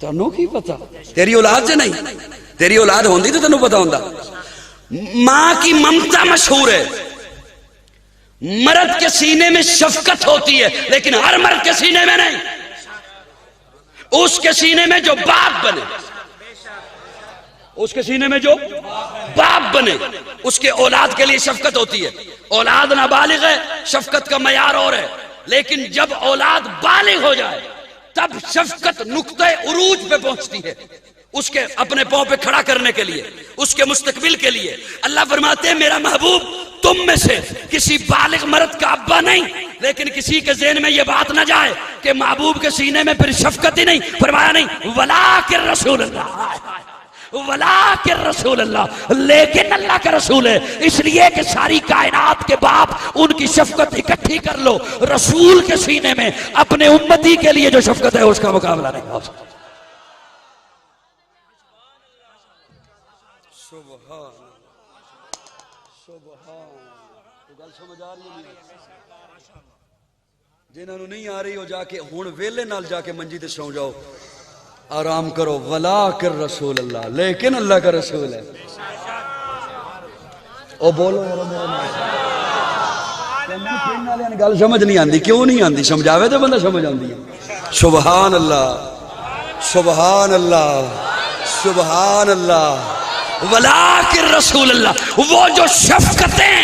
C: تنوں کی پتا، تیری اولاد سے نہیں، تیری اولاد ہوندی تو تنوں پتا ہوندا۔ ماں کی ممتا مشہور ہے۔ مرد کے سینے میں شفقت ہوتی ہے، لیکن ہر مرد کے سینے میں نہیں، اس کے سینے میں جو باپ بنے، اس کے سینے میں جو باپ بنے، اس کے اولاد کے لیے شفقت ہوتی ہے۔ اولاد نابالغ ہے، شفقت کا معیار اور ہے، لیکن جب اولاد بالغ ہو جائے تب شفقت نقطہ عروج پہ پہنچتی ہے، اس کے اپنے پاؤں پہ کھڑا کرنے کے لیے، اس کے مستقبل کے لیے۔ اللہ فرماتے ہیں میرا محبوب تم میں سے کسی بالغ مرد کا ابا نہیں، لیکن کسی کے ذہن میں یہ بات نہ جائے کہ محبوب کے سینے میں پھر شفقت ہی نہیں، فرمایا نہیں ولیکن رسول اللہ، ولیکن رسول اللہ، لیکن اللہ کا رسول ہے، اس لیے کہ ساری کائنات کے باپ ان کی شفقت اکٹھی کر لو، رسول کے سینے میں اپنے امتی کے لیے جو شفقت ہے اس کا مقابلہ نہیں ہو سکتا۔ سبحان سبحان گل سمجھ آ رہی ہے جنہوں نے نہیں آ رہی ہو جا کے ہن ویلے نال جا کے منجی تے سو جاؤ آرام کرو ولا کر رسول اللہ لیکن اللہ کا رسول ہے او بولو گل سمجھ نہیں آندی کیوں نہیں آندی سمجھاوے تو بندہ سمجھ آندی ہے سبحان اللہ سبحان اللہ سبحان اللہ ولیکن رسول اللہ وہ جو شفقتیں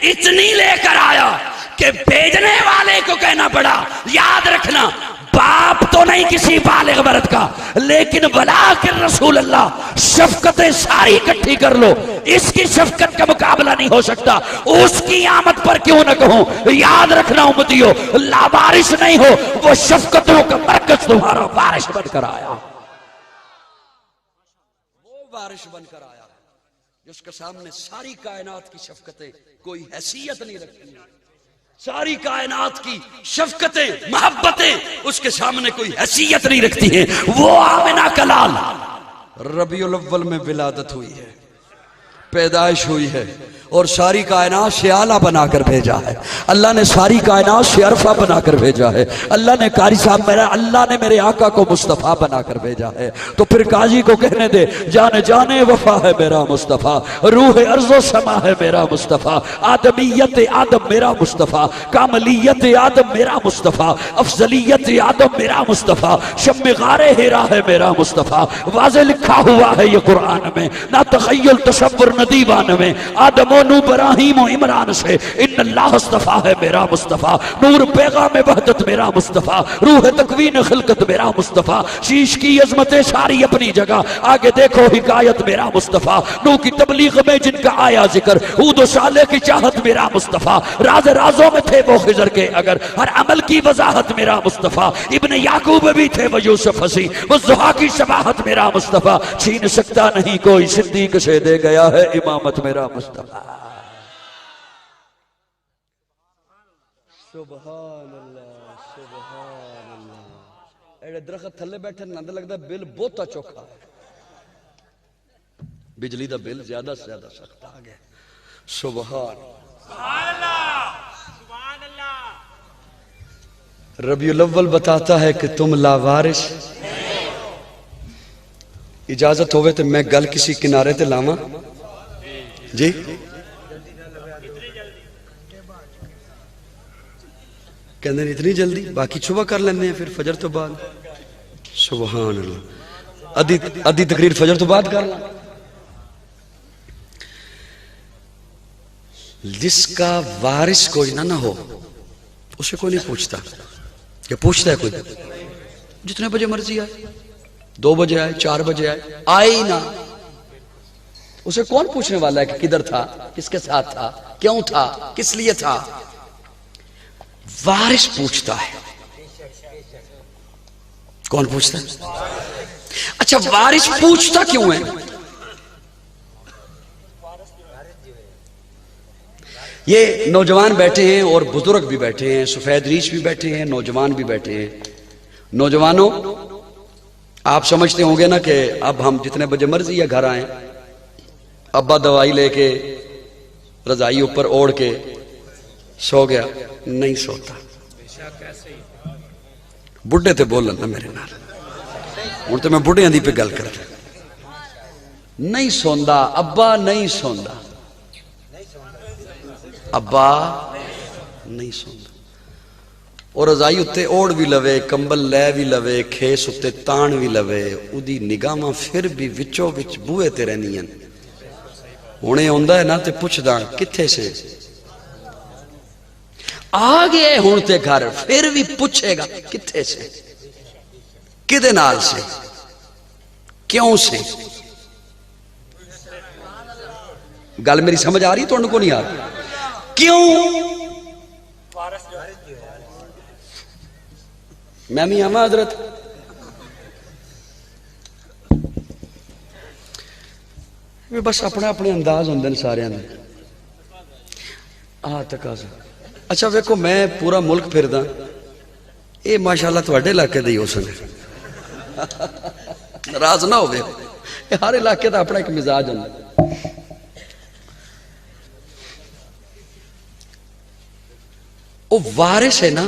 C: اتنی لے کر آیا کہ بھیجنے والے کو کہنا پڑا یاد رکھنا باپ تو نہیں کسی بالغ مرد کا لیکن ولیکن رسول اللہ شفقتیں ساری اکٹھی کر لو اس کی شفقت کا مقابلہ نہیں ہو سکتا اس کی آمد پر کیوں نہ کہوں یاد رکھنا امتیو لا بارش نہیں ہو وہ شفقتوں کا مرکز تمہارا بارش بن کر آیا وہ بارش بن کر آیا جس کے سامنے ساری کائنات کی شفقتیں کوئی حیثیت نہیں رکھتی ساری کائنات کی شفقتیں محبتیں اس کے سامنے کوئی حیثیت نہیں رکھتی ہیں وہ آمنہ کا لال ربیع الاول میں ولادت ہوئی ہے پیدائش ہوئی ہے اور ساری کائنات سے اعلیٰ بنا کر بھیجا ہے اللہ نے ساری کائنات سے عرفہ بنا کر بھیجا ہے اللہ نے قاری صاحب اللہ نے میرے آقا کو مصطفیٰ بنا کر بھیجا ہے تو پھر قاضی کو کہنے دے جانے جانے وفا ہے میرا مصطفیٰ روح ارض و سما ہے میرا مصطفیٰ آدمیت آدم میرا مصطفیٰ کاملیت آدم میرا مصطفیٰ افضلیت آدم میرا مصطفیٰ شم غار ہیرا ہے میرا مصطفیٰ واضح لکھا ہوا ہے یہ قرآن میں نہ تخیل تصور نہ دیوان میں آدم نو ابراہیم و عمران سے ان اللہ اصطفیٰ ہے میرا مصطفیٰ نور پیغام وحدت میرا مصطفیٰ روح تکوین خلقت میرا مصطفیٰ شیش کی عظمت ساری اپنی جگہ آگے دیکھو حکایت میرا مصطفیٰ نو کی تبلیغ میں جن کا آیا ذکر ہود و صالح کی چاہت میرا مصطفیٰ راز رازوں میں تھے وہ خضر کے اگر ہر عمل کی وضاحت میرا مصطفیٰ ابن یعقوب بھی تھے وہ یوسف حسی وہ زحا کی شباہت میرا مصطفیٰ چھین سکتا نہیں کوئی صدیق سے دے گیا ہے امامت میرا مصطفیٰ سبحان اللہ سبحان اللہ ایڈے درخت تھلے بیٹھے نندے لگتا ہے بل بہتا چوکھا ہے بجلی دا بل زیادہ سے زیادہ سخت آ گیا سبحان اللہ ربیع الاول بتاتا ہے کہ تم لاوارث اجازت ہوئے تو میں گل کسی کنارے تے لاواں جی کہندے ہیں اتنی جلدی باقی صبح کر لیندے ہیں پھر فجر تو بعد سبحان اللہ ادھی تقریر فجر تو بعد کر لیں جس کا وارث کوئی نہ ہو اسے کوئی نہیں پوچھتا کہ پوچھتا ہے کوئی جتنے بجے مرضی آئے 2 بجے آئے 4 بجے آئے ہی نہ اسے کون پوچھنے والا ہے کہ کدھر تھا کس کے ساتھ تھا کیوں تھا کس لیے تھا وارث پوچھتا ہے کون پوچھتا ہے اچھا وارث پوچھتا کیوں ہے یہ نوجوان بیٹھے ہیں اور بزرگ بھی بیٹھے ہیں سفید ریچھ بھی بیٹھے ہیں نوجوان بھی بیٹھے ہیں نوجوانوں آپ سمجھتے ہوں گے نا کہ اب ہم جتنے بجے مرضی یا گھر آئیں ابا دوائی لے کے رضائی اوپر اوڑھ کے سو گیا نہیں سوتا بڑھے تے بولن نا میرے نال ہن تے میں بڑھیاں دی پہ گل کر نہیں سوندا ابا نہیں سوندا ابا نہیں سوندا اور رضائی اتے اوڑ بھی لوے کمبل لے بھی لوے کھیس اتے تان بھی لوے اودی نگاہاں پھر بھی وچو وچ بوئے تے رہنیاں ہونے ہوندا ہے نا تے پوچھدا کتھے سے آ گئے ہون تے گھر پھر بھی پوچھے گا کتھے سے کدے نال سے کیوں سے گل میری سمجھ آ رہی تو ان کو نہیں آ رہی کیوں میں بھی آما حضرت بس اپنے اپنے انداز ہوندے سارے تقاضا اچھا ویکو میں پورا ملک پھردا اے ماشاءاللہ تواڈے علاقے دے ہو سکے ناراض نہ ہوئے ہر علاقے دا اپنا ایک مزاج ہوندا وہ وارث ہے نا،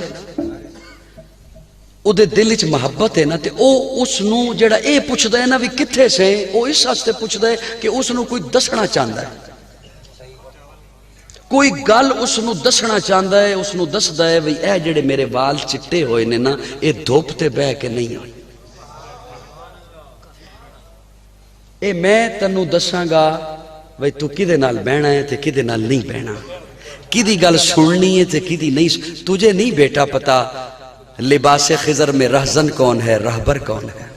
C: وہ دل چ محبت ہے نا، تے او اس نو جڑا اے پوچھدا ہے نا بھی کتھے سے، او اس واسطے پوچھدا ہے کہ اس نو کوئی دسنا چاہندا ہے، کوئی گل اس نو دسنا چاہندا ہے، اس نو دسدا ہے بھئی اے جڑے میرے وال چٹے ہوئے نے نا، اے دھوپ تے بہ کے نہیں ہوئے، اے میں تینوں دساں گا بھئی تو کدے نال بہنا ہے تے کدے نال نہیں بہنا، کدی گل سننی ہے تے کدی نہیں، تجھے نہیں بیٹا پتا لباس خضر میں رہزن کون ہے، رہبر کون ہے،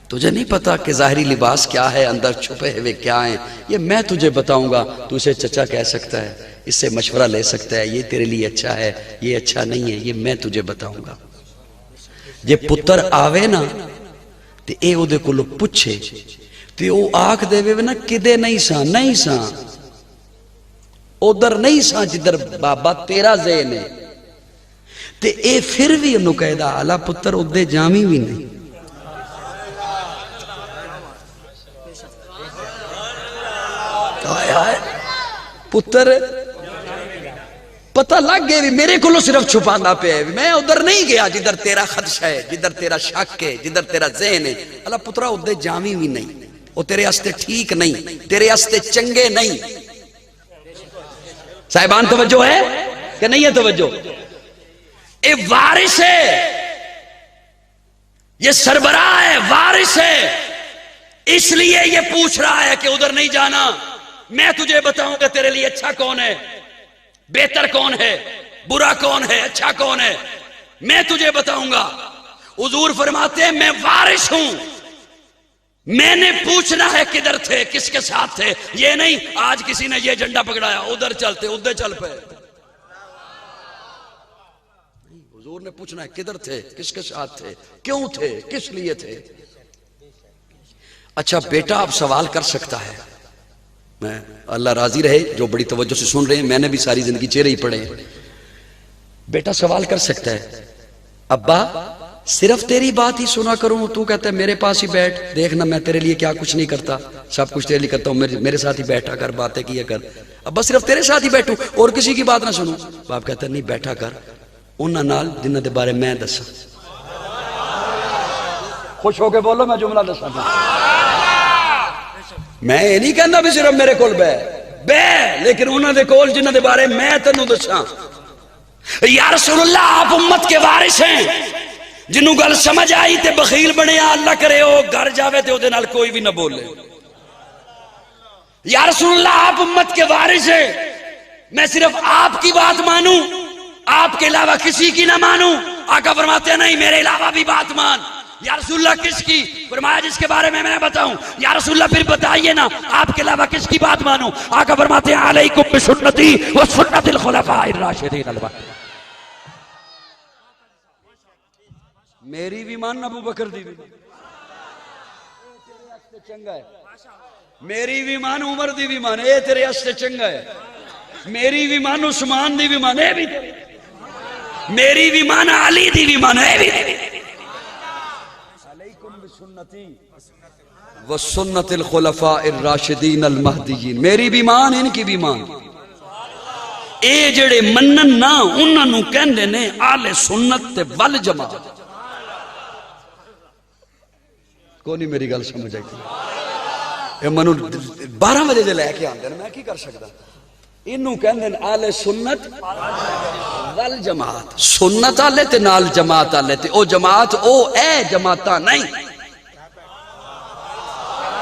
C: تجھے نہیں پتا کہ ظاہری لباس کیا ہے، اندر چھپے ہوئے کیا ہیں، یہ میں تجھے بتاؤں گا، تو اسے چچا کہہ سکتا ہے، اس سے مشورہ لے سکتا ہے، یہ تیرے لیے اچھا ہے، یہ اچھا نہیں ہے، یہ میں تجھے بتاؤں گا۔ جے پتر آوے نا تے اے او دے کولو پوچھے تے او آکھ دے وے نا کدے نہیں ساں، نہیں ساں ادھر نہیں ساں جدھر بابا تیرا ذہن ہے، تے اے پھر بھی انہوں کہہ دا آلہ پتر ادھے جامی بھی نہیں، پتر پتہ لگ گئے بھی میرے کو صرف چھپانا پہ ہے، میں ادھر نہیں گیا جدھر تیرا خدشہ ہے، جدھر تیرا شک ہے، جدھر تیرا ذہن ہے، اللہ پترہ ادھے جامی بھی نہیں، وہ تیرے ہستے ٹھیک نہیں، تیرے ہستے چنگے نہیں۔ صاحبان توجہ ہے کہ نہیں ہے توجہ؟ اے وارث ہے، یہ سربراہ ہے، وارث ہے، اس لیے یہ پوچھ رہا ہے کہ ادھر نہیں جانا، میں تجھے بتاؤں کہ تیرے لیے اچھا کون ہے، بہتر کون ہے، برا کون ہے، اچھا کون ہے، میں تجھے بتاؤں گا۔ حضور فرماتے ہیں میں وارث ہوں، میں نے پوچھنا ہے کدھر تھے، کس کے ساتھ تھے، یہ نہیں آج کسی نے یہ جھنڈا پکڑایا ادھر چلتے ادھر چل پے، حضور نے پوچھنا ہے کدھر تھے، کس کے ساتھ تھے، کیوں تھے، کس لیے تھے۔ اچھا بیٹا اب سوال کر سکتا ہے، میں اللہ راضی رہے جو بڑی توجہ سے سن رہے ہیں، میں نے بھی ساری زندگی چہرے ہی پڑھے، بیٹا سوال کر سکتا ہے ابا صرف تیری بات ہی سنا کروں، تو کہتا ہے میرے پاس ہی بیٹھ، دیکھنا میں تیرے لیے کیا کچھ نہیں کرتا، سب کچھ تیرے لیے کرتا ہوں، میرے ساتھ ہی بیٹھا کر، باتیں کیا کر، ابا صرف تیرے ساتھ ہی بیٹھوں اور کسی کی بات نہ سنوں۔ باپ کہتا ہے نہیں بیٹھا کر انہاں نال جنہاں دے بارے میں دساں، خوش ہو کے بولو میں جملہ دساں، میں یہ نہیں کہنا بھی صرف میرے کول بے لیکن انہاں دے کول جنہاں دے بارے میں تینوں دساں۔ یا رسول اللہ آپ امت کے وارث ہیں، جنہوں گل سمجھ آئی تے بخیل بنے، اللہ کرے او گھر جاوے تے او دے نال کوئی بھی نہ بولے۔ یا رسول اللہ آپ امت کے وارث ہیں، میں صرف آپ کی بات مانوں، آپ کے علاوہ کسی کی نہ مانوں۔ آقا فرماتے ہیں نہیں میرے علاوہ بھی بات مان۔ یا رسول اللہ کس کی؟ فرمایا جس کے بارے میں بتاؤں۔ یا رسول اللہ پھر بتائیے نا آپ کے علاوہ کس کی بات مانوں؟ آقا فرماتے ہیں علیکم بسنتی و سنت الخلفاء الراشدین المہدیین، میری بھی مان ابو بکر دی بھی چنگا ہے، میری بھی مان عمر دی بھی مان، اے تیرے ہستے چنگا ہے، میری بھی مان عثمان دی بھی مان، اے بھی میری بھی مان علی دی بھی مان، اے بھی علیکم بسنتی و سنت الخلفاء الراشدین المہدیین، میری بھی مان ان کی بھی مان۔ اے جڑے منن نا انہاں نوں کہندے نے اہل سنت تے والجماعت۔ کونی میری گل سمجھ آئی تھی؟ یہ منو 12 بجے جے لے کے آندے ہیں، میں کی کر سکتا؟ انہوں کہندے ہیں اہل سنت والجماعت، سنت آلے تے نال جماعت آلے تے او جماعت او اے جماعتہ نہیں۔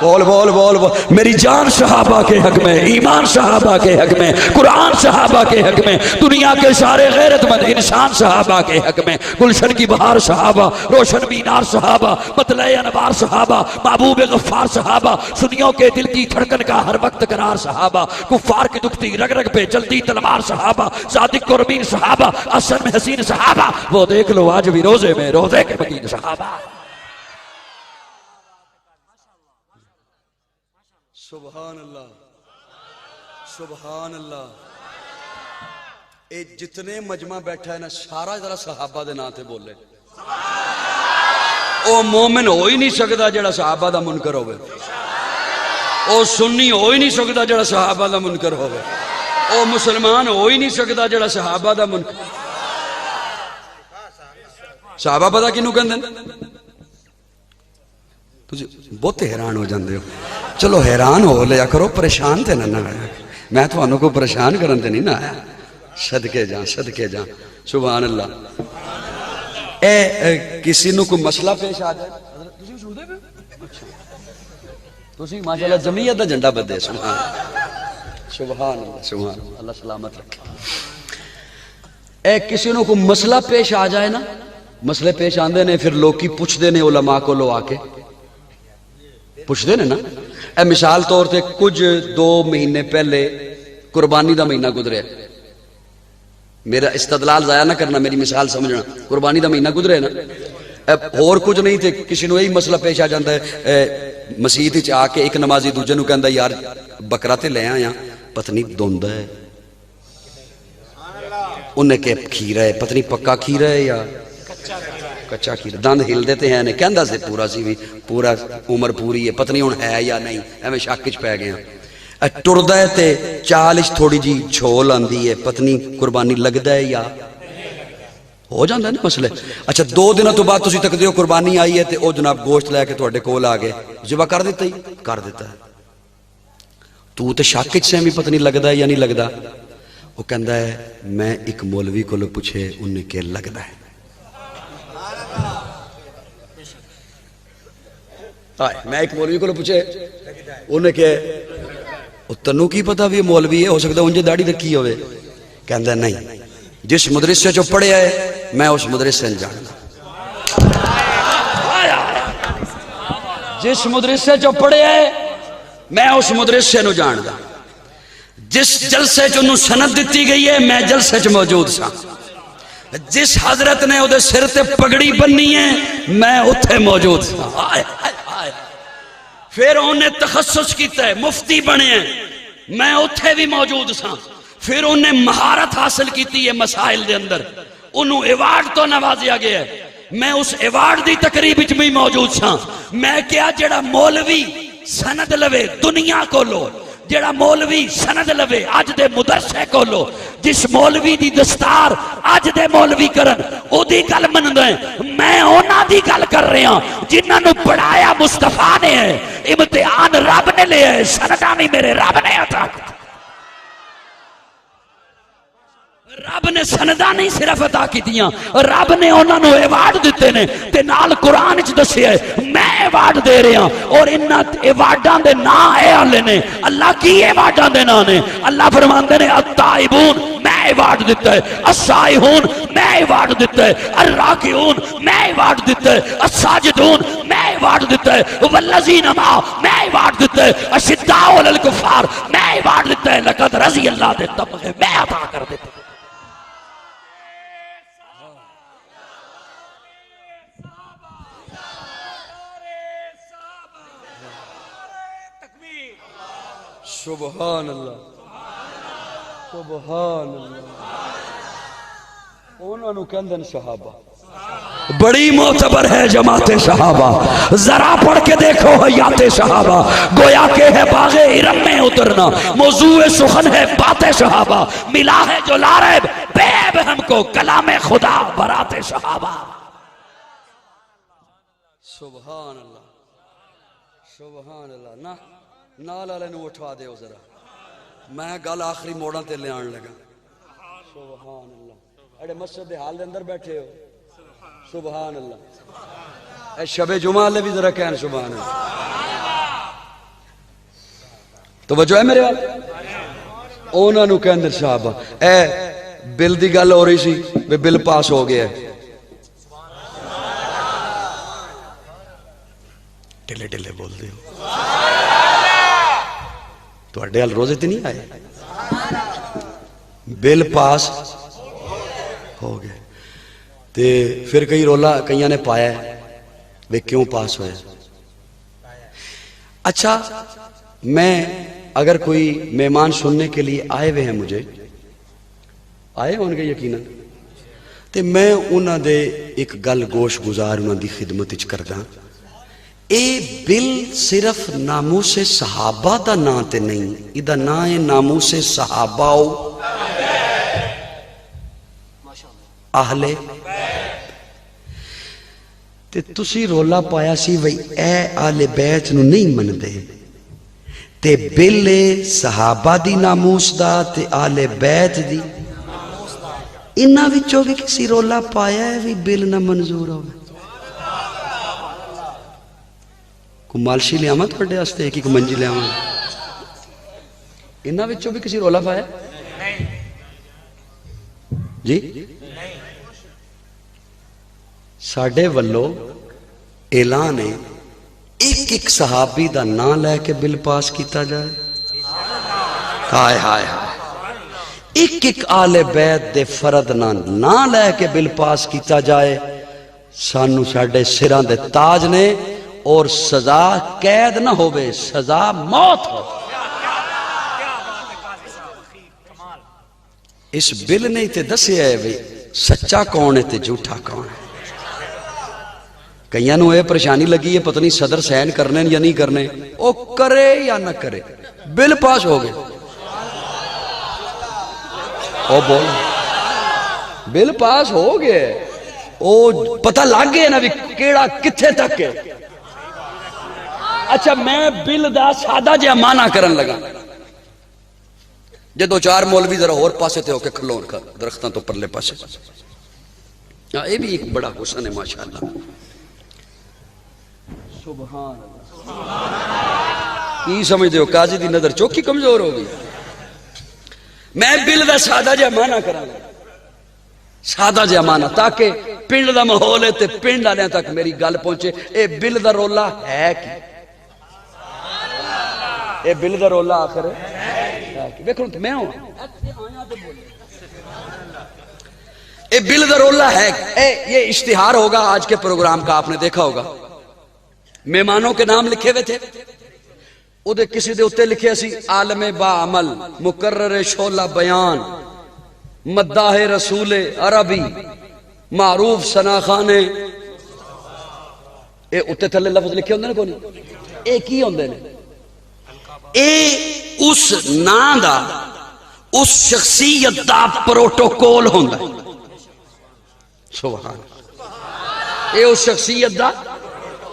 C: بول بول بول بول، میری جان صحابہ کے حق میں، ایمان صحابہ کے حق میں، قرآن صحابہ کے حق میں، دنیا کے سارے غیرت مند انسان صحابہ کے حق میں، گلشن کی بہار صحابہ، روشن مینار صحابہ، مطلع انوار صحابہ، محبوب غفار صحابہ، سنیوں کے دل کی دھڑکن کا ہر وقت قرار صحابہ، کفار کی دکھتی رگ رگ پہ جلدی تلوار صحابہ، صادق و رمین صحابہ، احسن میں حسین صحابہ، وہ دیکھ لو آج بھی روزے میں روزے کے مدین صحابہ۔ سبحان اللہ سبحان اللہ۔ اے جتنے مجمع بیٹھا ہے نا سارا ذرا صحابہ دے نام تے بولے، او مومن ہو ہی نہیں سکتا جڑا صحابہ دا منکر ہوئے، او سنی ہو ہی نہیں سکتا جڑا صحابہ دا منکر ہوئے۔ او مسلمان ہو ہی نہیں سکتا جڑا صحابہ دا منکر. صحابہ پتا کنوں کہندے تسی بہت حیران ہو جاندے ہو. چلو حیران ہو لیا کرو, پریشان تے نہ آیا. میں تھانوں کو پریشان کرن تے نہیں نہ آیا. صدقے جاں سبحان اللہ. اے کسی نو کوئی مسئلہ پیش آ جائے, تسی ماشاءاللہ جمعیت دا جھنڈا بدے. سبحان اللہ اللہ سلامت رکھے. اے کسی نو کوئی مسئلہ پیش آ جائے نا, مسئلے پیش آندے نے, پھر لوکی پوچھ دے نے علماء کو لو آ کے پوچھ دے نے نا. اے مثال طور تے کچھ 2 مہینے پہلے قربانی دا مہینہ گزرے. میرا استدلال ضائع نہ کرنا, میری مثال سمجھنا. قربانی دا مہینہ گزرے نا, اور کچھ نہیں تے کسی نو یہی مسئلہ پیش آ جاندہ ہے. مسجد وچ آ کے ایک نمازی دوجے نو کہندا یار بکرا تے لے آیا, پتنی دوندا ہے, انہیں کہ کھیرا ہے, پتنی پکا کھیرا ہے یا کچا کھیرا. دند ہل دیتے ہیں, کہندا سے پورا سی بھی پورا عمر پوری ہے, پتنی ہن ہے یا نہیں, ایویں شک وچ پے گیا. ٹردا ہے تے چال وچ تھوڑی جی جھول آندی ہے, پتنی قربانی لگدا ہے یا ہو جاندہ ہے نا مسئلے. اچھا 2 دنوں تو بعد تسی تکدے ہو قربانی آئی ہے تے او جناب گوشت لے کے تواڈے کول آ گئے, ذبح کر دیتا ہی کر دیتا ہے. تو تے شک وچ سے بھی پتنی لگدا ہے یا نہیں لگدا. وہ کہندا ہے میں ایک مولوی کو پوچھے, انہیں کہ لگدا ہے. میں ایک مولوی کو پوچھے, انہیں کہ تنوں کی پتا بھی مولوی ہے, ہو سکتا انجے داڑھی رکھی ہوئے. کہندا نہیں, جس مدرسے چو پڑھے آئے میں اس مدرسے نہیں جاننا. جس مدرسے چو پڑھے آئے میں اس مدرسے نو جاندا. جس جلسے چو نو سند دیتی گئی ہے میں جلسے چو موجود سا. جس حضرت نے او دے سر تے پگڑی بننی ہے میں اتھے موجود سا. پھر انہیں تخصص کیتا ہے, مفتی بنے ہیں, میں اتھے بھی موجود سا. پھر انہیں مہارت حاصل کیتی ہے مسائل دے اندر, انہوں ایوارڈ تو نوازیا گیا ہے, میں اس ایوارڈ دی تقریب وچ بھی موجود سا. میں کیا جڑا مولوی سند لوے دنیا کو لو, جڑا مولوی سند لوے اج دے مدرسے کو لو, جس مولوی دی دستار اج دے مولوی کرن او دی گل مندا ہے. میں اونا دی گل کر رہا ہوں جنہاں نو پڑھایا مصطفیٰ نے ہے, امتحان رب نے لیا ہے, سنداں بھی میرے رب نے عطا کی. رب نے سنداں نہیں صرف عطا کی دیاں, رب نے انہاں نو ایوارڈ دیتے نے تے نال قرآن وچ دسیا ہے میں ایوارڈ دے رہا ہوں. اور انہاں ایوارڈاں دے نام اے والے نے. اللہ کی ایوارڈاں دے نام نے؟ اللہ فرماندے نے التائبون میں ایوارڈ دیتا ہے, السائحون میں ایوارڈ دیتا ہے, الراکعون میں ایوارڈ دیتا ہے, الساجدون میں ایوارڈ دیتا ہے, والذین معہ میں ایوارڈ دیتا ہے, اشداء علی الکفار میں ایوارڈ دیتا ہے, لقد رضی اللہ دے تمغے میں عطا کر دیتا ہے. سبحان اللہ سبحان اللہ. انہوں نے کہندن صحابہ بڑی معتبر ہے جماعت صحابہ. ذرا پڑھ کے دیکھو حیات صحابہ, گویا کہ ہے باغ ارم میں اترنا, موضوع سخن ہے بات صحابہ, ملا ہے جو لاریب بے عیب ہم کو کلام خدا برات صحابہ. سبحان اللہ سبحان اللہ. نال والے نو اٹھا دے ذرا, میں گل آخری موڑاں تے لے آن لگا. سبحان اللہ. اڑے مسجد دے حال دے اندر بیٹھے ہو, سبحان اللہ. اے شب جمعہ والے بھی ذرا کہن سبحان اللہ. توجہ ہے میرے وال. انہاں نو کہندے صحابہ اے بل دی گل ہو رہی سی, بل پاس ہو گیا ہے. ڈلے ڈلے بول دے ہو, تو اڈے حال روزے تے نہیں آئے, بل پاس ہو گئے. تے پھر کئی رولا کئیاں نے پایا ہے وہ کیوں پاس ہوئے. اچھا میں اگر کوئی مہمان سننے کے لیے آئے ہوئے ہیں, مجھے آئے ہوں گے یقیناً, تے میں انہاں دے ایک گل گوش گزار انہاں دی خدمت وچ کردا. اے بل صرف ناموس صحابہ دا نام تے نہیں، ادا نام ہے ناموس صحابہ اہل تے تسی رولا پایا سی وئی اے آل بیت نو نہیں من دے تے بل صحابہ دی ناموس دا تے آل بیت دی انہاں وچوں بھی کسی رولا پایا ہے بھی بل نہ منظور ہوگا؟ کو مالشی لے آمد پڑھے ہستے ایک ایک منجی لے آمد انہاں وچوں بھی کسی رولا پایا جی ساڑھے ولو اعلان ہے ایک ایک صحابی دا نام لے کے بل پاس کیتا جائے ہائے ہائے ہائے ایک ایک آل بیت دے فرد نام لے کے بل پاس کیتا جائے سانو ساڑھے سران دے تاج نے اور سزا قید نہ ہوئے سزا موت ہو اس بل نے تے دسے ہے بھی سچا کون ہے تے جھوٹا کون ہے کئیاں نو اے پریشانی لگی ہے پتہ نہیں صدر سین کرنے یا نہیں کرنے او کرے یا نہ کرے بل پاس ہو گئے او بول بل پاس ہو گئے او پتہ لگ گئے نا بھی کیڑا کتھے تک ہے اچھا میں بل دا سادہ جے مانا کرن لگا جے دو چار مولوی ذرا اور پاسے تھے ہو کے کھلون کھا درختان تو پرلے پاسے اے بھی ایک بڑا حسن ہے ماشاءاللہ سبحان اللہ کی سمجھتے ہو قاضی دی نظر چوکی کمزور ہوگی میں بل دا سادہ جا مانا کرا سادہ جا مانا تاکہ پنڈ دا ماحول ہے تے پنڈ آنے تک میری گل پہنچے اے بل دا رولا ہے کی اے بل دا رولا آخر ہے کی بیکھوں میں ہوں اے بل دا رولا ہے یہ اشتہار ہوگا آج کے پروگرام کا آپ نے دیکھا ہوگا مہمانوں کے نام لکھے ہوئے تھے او دے کسی دے اتے لکھے سی عالم با عمل مقرر شولہ بیان مداح رسول عربی معروف سناخان اے اتے تھلے لفظ لکھے ہوندے نے کونی اے کی ہوندے نے اے اس نام دا اس شخصیت دا پروٹوکول ہوندا سبحان اے اس شخصیت دا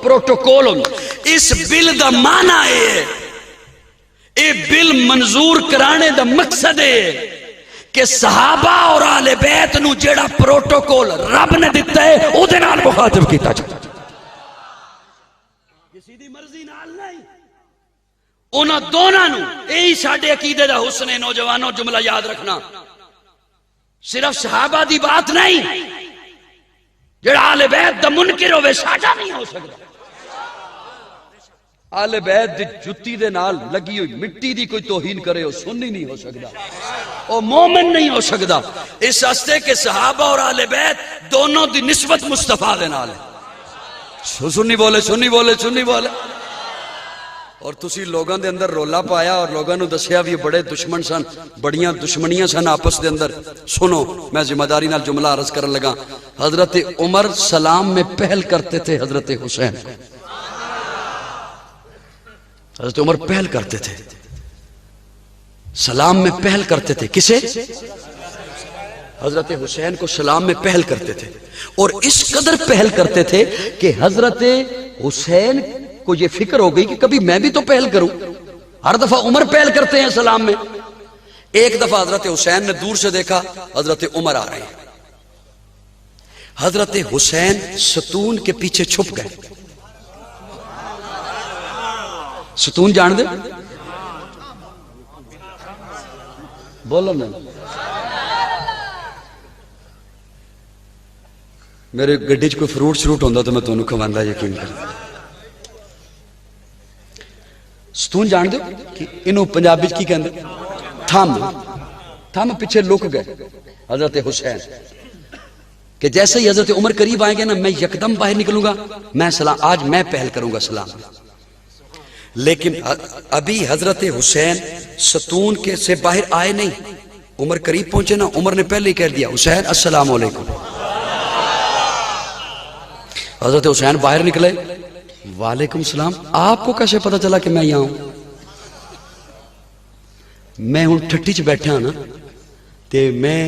C: پروٹوکول ہوں اس بل دا معنی ہے اے بل منظور کرانے دا مقصد ہے کہ صحابہ اور آل بیت نو جیڑا پروٹوکول رب نے دیتا ہے او دے نال مخاطب کیتا جائے کسی دی مرضی نال نہیں انہاں دونوں نو یہی ساڈے عقیدے دا حسن ہے نوجوانوں جملہ یاد رکھنا صرف صحابہ دی بات نہیں جیڑا آل بیت دا منکر ہوئے ساڈا نہیں ہو سکتا آل بیت دی جتی دے نال لگی ہوئی مٹی دی کوئی توہین کرے ہو سنی نہیں ہو سکتا او مومن نہیں ہو سکتا اس ہستے کے صحابہ اور آل بیت دونوں دی نسبت مصطفیٰ دے نال ہے سنی بولے سنی بولے سنی بولے اور تسی لوگاں دے اندر رولا پایا اور لوگاں نو دسیا بھی بڑے دشمن سن بڑیاں دشمنیاں سن آپس دے اندر سنو میں ذمہ داری نال جملہ عرض کرن لگا حضرت عمر سلام میں پہل کرتے تھے حضرت حسین حضرت عمر پہل کرتے تھے سلام میں پہل کرتے تھے کسے حضرت حسین کو سلام میں پہل کرتے تھے اور اس قدر پہل کرتے تھے کہ حضرت حسین کو یہ فکر ہو گئی کہ کبھی میں بھی تو پہل کروں ہر دفعہ عمر پہل کرتے ہیں سلام میں ایک دفعہ حضرت حسین نے دور سے دیکھا حضرت عمر آ رہے ہیں حضرت حسین ستون کے پیچھے چھپ گئے ستون جان دے بولو نا میرے گڈی چ کوئی فروٹ شروٹ ہوندا تو میں تانوں کھواندا یقین کر ستون جان دے کہ انہوں پنجابی کی کہندے تھم پیچھے لک گئے حضرت حسین کہ جیسے ہی حضرت عمر قریب آئیں گے نا میں یکدم باہر نکلوں گا میں سلام آج میں پہل کروں گا سلام لیکن ابھی حضرت حسین ستون کے سے باہر آئے نہیں عمر قریب پہنچے نا عمر نے پہلے ہی کہہ دیا حسین السلام علیکم حضرت حسین باہر نکلے وعلیکم السلام. آپ کو کیسے پتا چلا کہ میں یہاں ہوں؟ میں ہوں ٹھٹی چ بیٹھا نا تے میں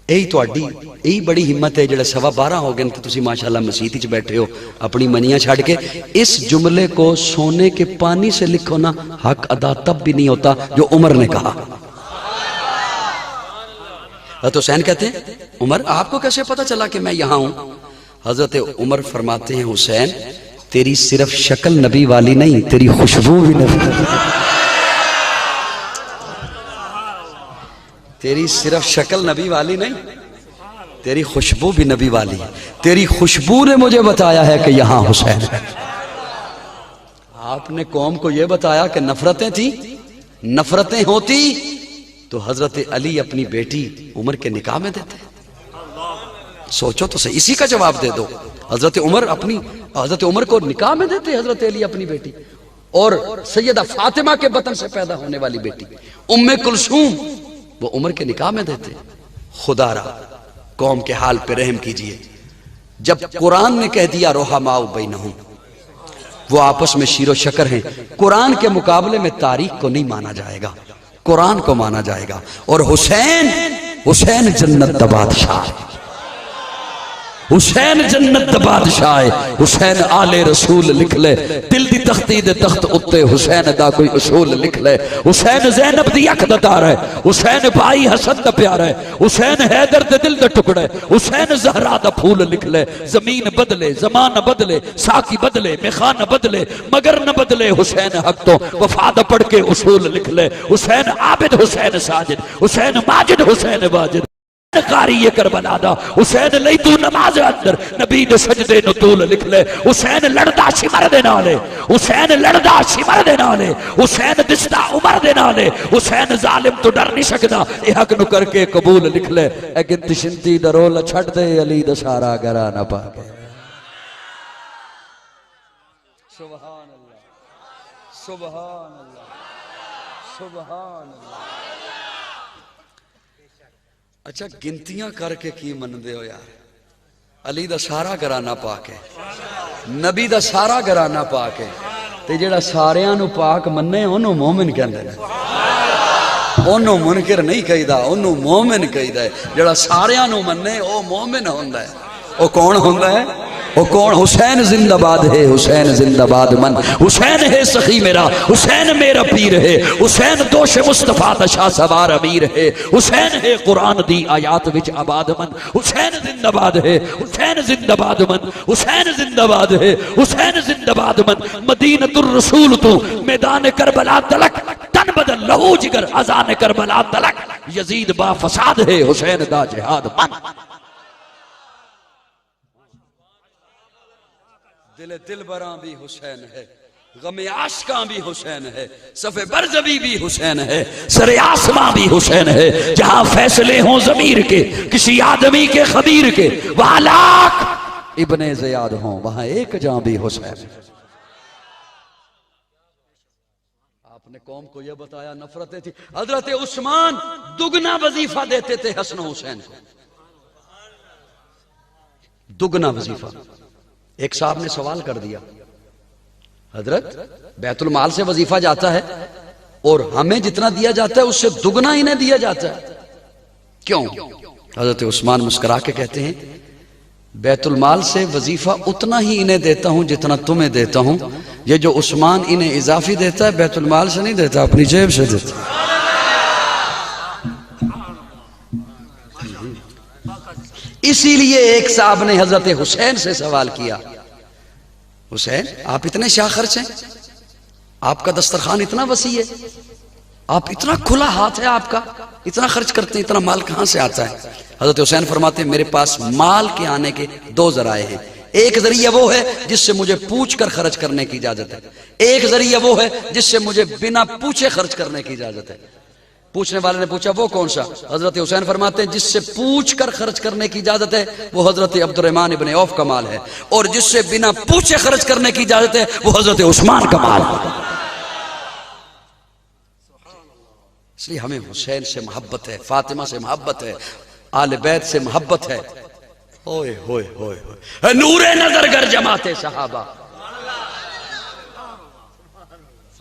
C: یہی بڑی ہمت ہے جڑے 12:15 ہو گئے تو تسی ماشاءاللہ مسیت چ بیٹھے ہو اپنی منیاں چھڑ کے. اس جملے کو سونے کے پانی سے لکھو نا حق ادا تب بھی نہیں ہوتا جو عمر نے کہا. حضرت حسین کہتے ہیں عمر آپ کو کیسے پتا چلا کہ میں یہاں ہوں؟ حضرت عمر فرماتے ہیں حسین تیری صرف شکل نبی والی نہیں تیری خوشبو بھی نبی تیری صرف شکل نبی والی نہیں تیری خوشبو بھی نبی والی ہے. تیری خوشبو نے مجھے بتایا ہے کہ یہاں حسین ہے. آپ نے قوم کو یہ بتایا کہ نفرتیں تھیں, نفرتیں ہوتی تو حضرت علی اپنی بیٹی عمر کے نکاح میں دیتے. سوچو تو صحیح, اسی کا جواب دے دو. حضرت عمر کو نکاح میں دیتے حضرت علی اپنی بیٹی, اور سیدہ فاطمہ کے بطن سے پیدا ہونے والی بیٹی ام کلثوم وہ عمر کے نکاح میں دیتے. خدا را قوم کے حال پہ رحم کیجئے. جب قرآن نے کہہ دیا رحماء بینہم, وہ آپس میں شیر و شکر ہیں, قرآن کے مقابلے میں تاریخ کو نہیں مانا جائے گا, قرآن کو مانا جائے گا. اور حسین جنت دا بادشاہ, حسین جنت دا بادشاہ ہے. حسین آل رسول لکھ لے دل دی تختی دے تخت اتے حسین دا کوئی اصول لکھ لے. حسین زینب دی اکھ دا تار ہے, حسین بھائی حسن دا پیار ہے, حسین حیدر دے دل دا ٹکڑا ہے, حسین زہرا دا پھول لکھ لے. زمین بدلے زمان نہ بدلے ساقی بدلے میخان نہ بدلے مگر نہ بدلے حسین حق تو وفا دا پڑھ کے اصول لکھ لے. حسین عابد حسین ساجد حسین ماجد حسین واجد قاری یہ کربلا دا. حسین لئی تو نماز اندر نبی دے سجدے نو طول لکھ لے. حسین لڑدا شمر دے نالے, حسین لڑدا شمر دے نالے, حسین دستا عمر دے نالے. حسین ظالم تو ڈر نہیں سکدا اے حق نو کر کے قبول لکھ لے. اے گنتی شنتی دا رول چھڑ دے علی دا سارا گرا نہ پا کے. سبحان اللہ سبحان اللہ سبحان اللہ. اچھا گنتیاں کر کے کی من دے ہو یار؟ علی دا سارا گرانا پا کے, نبی دا سارا گرانا پا کے, تے جڑا ساریاں نو پاک مننے انہوں مومن کہندے نے. انہوں منکر نہیں کہیدا, انہوں مومن کہیدا ہے. جڑا ساریاں نو مننے او مومن ہوندا ہے. او کون ہوندا ہے؟ او کون؟ حسین زندہ باد ہے, حسین زندہ باد من. حسین ہے سخی میرا, حسین میرا پیر ہے, حسین دوش مصطفیٰ دا شاہ سوار امیر ہے, حسین ہے قرآن دی آیات وچ آباد من. حسین زندہ باد ہے, حسین زندہ باد من, حسین زندہ باد ہے, حسین زندہ باد من. مدینۃ الرسول تو میدان کربلا تلک تن بدل لہو جگر اذان کربلا تلک. یزید با فساد ہے, حسین دا جہاد من. دل براں بھی حسین ہے, غم عاشقاں بھی حسین ہے, صف برزبی بھی حسین ہے, سر آسماں بھی حسین ہے. جہاں فیصلے ہوں ضمیر کے کسی آدمی کے خبیر کے, وہاں لاکھ ابن زیاد ہوں وہاں ایک جاں بھی حسین ہے. آپ نے قوم کو یہ بتایا نفرتیں تھی. حضرت عثمان دگنا وظیفہ دیتے تھے حسن و حسین کو, دگنا وظیفہ. ایک صاحب نے سوال کر دیا, حضرت بیت المال سے وظیفہ جاتا ہے اور ہمیں جتنا دیا جاتا ہے اس سے دگنا انہیں دیا جاتا ہے, کیوں؟ حضرت عثمان مسکرا کے کہتے ہیں بیت المال سے وظیفہ اتنا ہی انہیں دیتا ہوں جتنا تمہیں دیتا ہوں. یہ جو عثمان انہیں اضافی دیتا ہے بیت المال سے نہیں دیتا, اپنی جیب سے دیتا. اسی لیے ایک صاحب نے حضرت حسین سے سوال کیا, حسین آپ اتنے شاہ خرچ ہیں, آپ کا دسترخوان اتنا وسیع ہے, آپ اتنا کھلا ہاتھ ہے آپ کا, اتنا خرچ کرتے ہیں, اتنا مال کہاں سے آتا ہے؟ حضرت حسین فرماتے ہیں میرے پاس مال کے آنے کے دو ذرائع ہیں. ایک ذریعہ وہ ہے جس سے مجھے پوچھ کر خرچ کرنے کی اجازت ہے, ایک ذریعہ وہ ہے جس سے مجھے بنا پوچھے خرچ کرنے کی اجازت ہے. پوچھنے والے نے پوچھا وہ کون سا؟ حضرت حسین فرماتے ہیں جس سے پوچھ کر خرچ کرنے کی اجازت ہے وہ حضرت عبد الرحمن ابن عوف کا مال ہے, اور جس سے بنا پوچھے خرچ کرنے کی اجازت ہے وہ حضرت عثمان کا مال ہے. اس لیے ہمیں حسین سے محبت ہے, فاطمہ سے محبت ہے, آل بیت سے محبت ہے. اوئے ہوئے ہوئے ہوئے نور نظر گر جماعت صحابہ,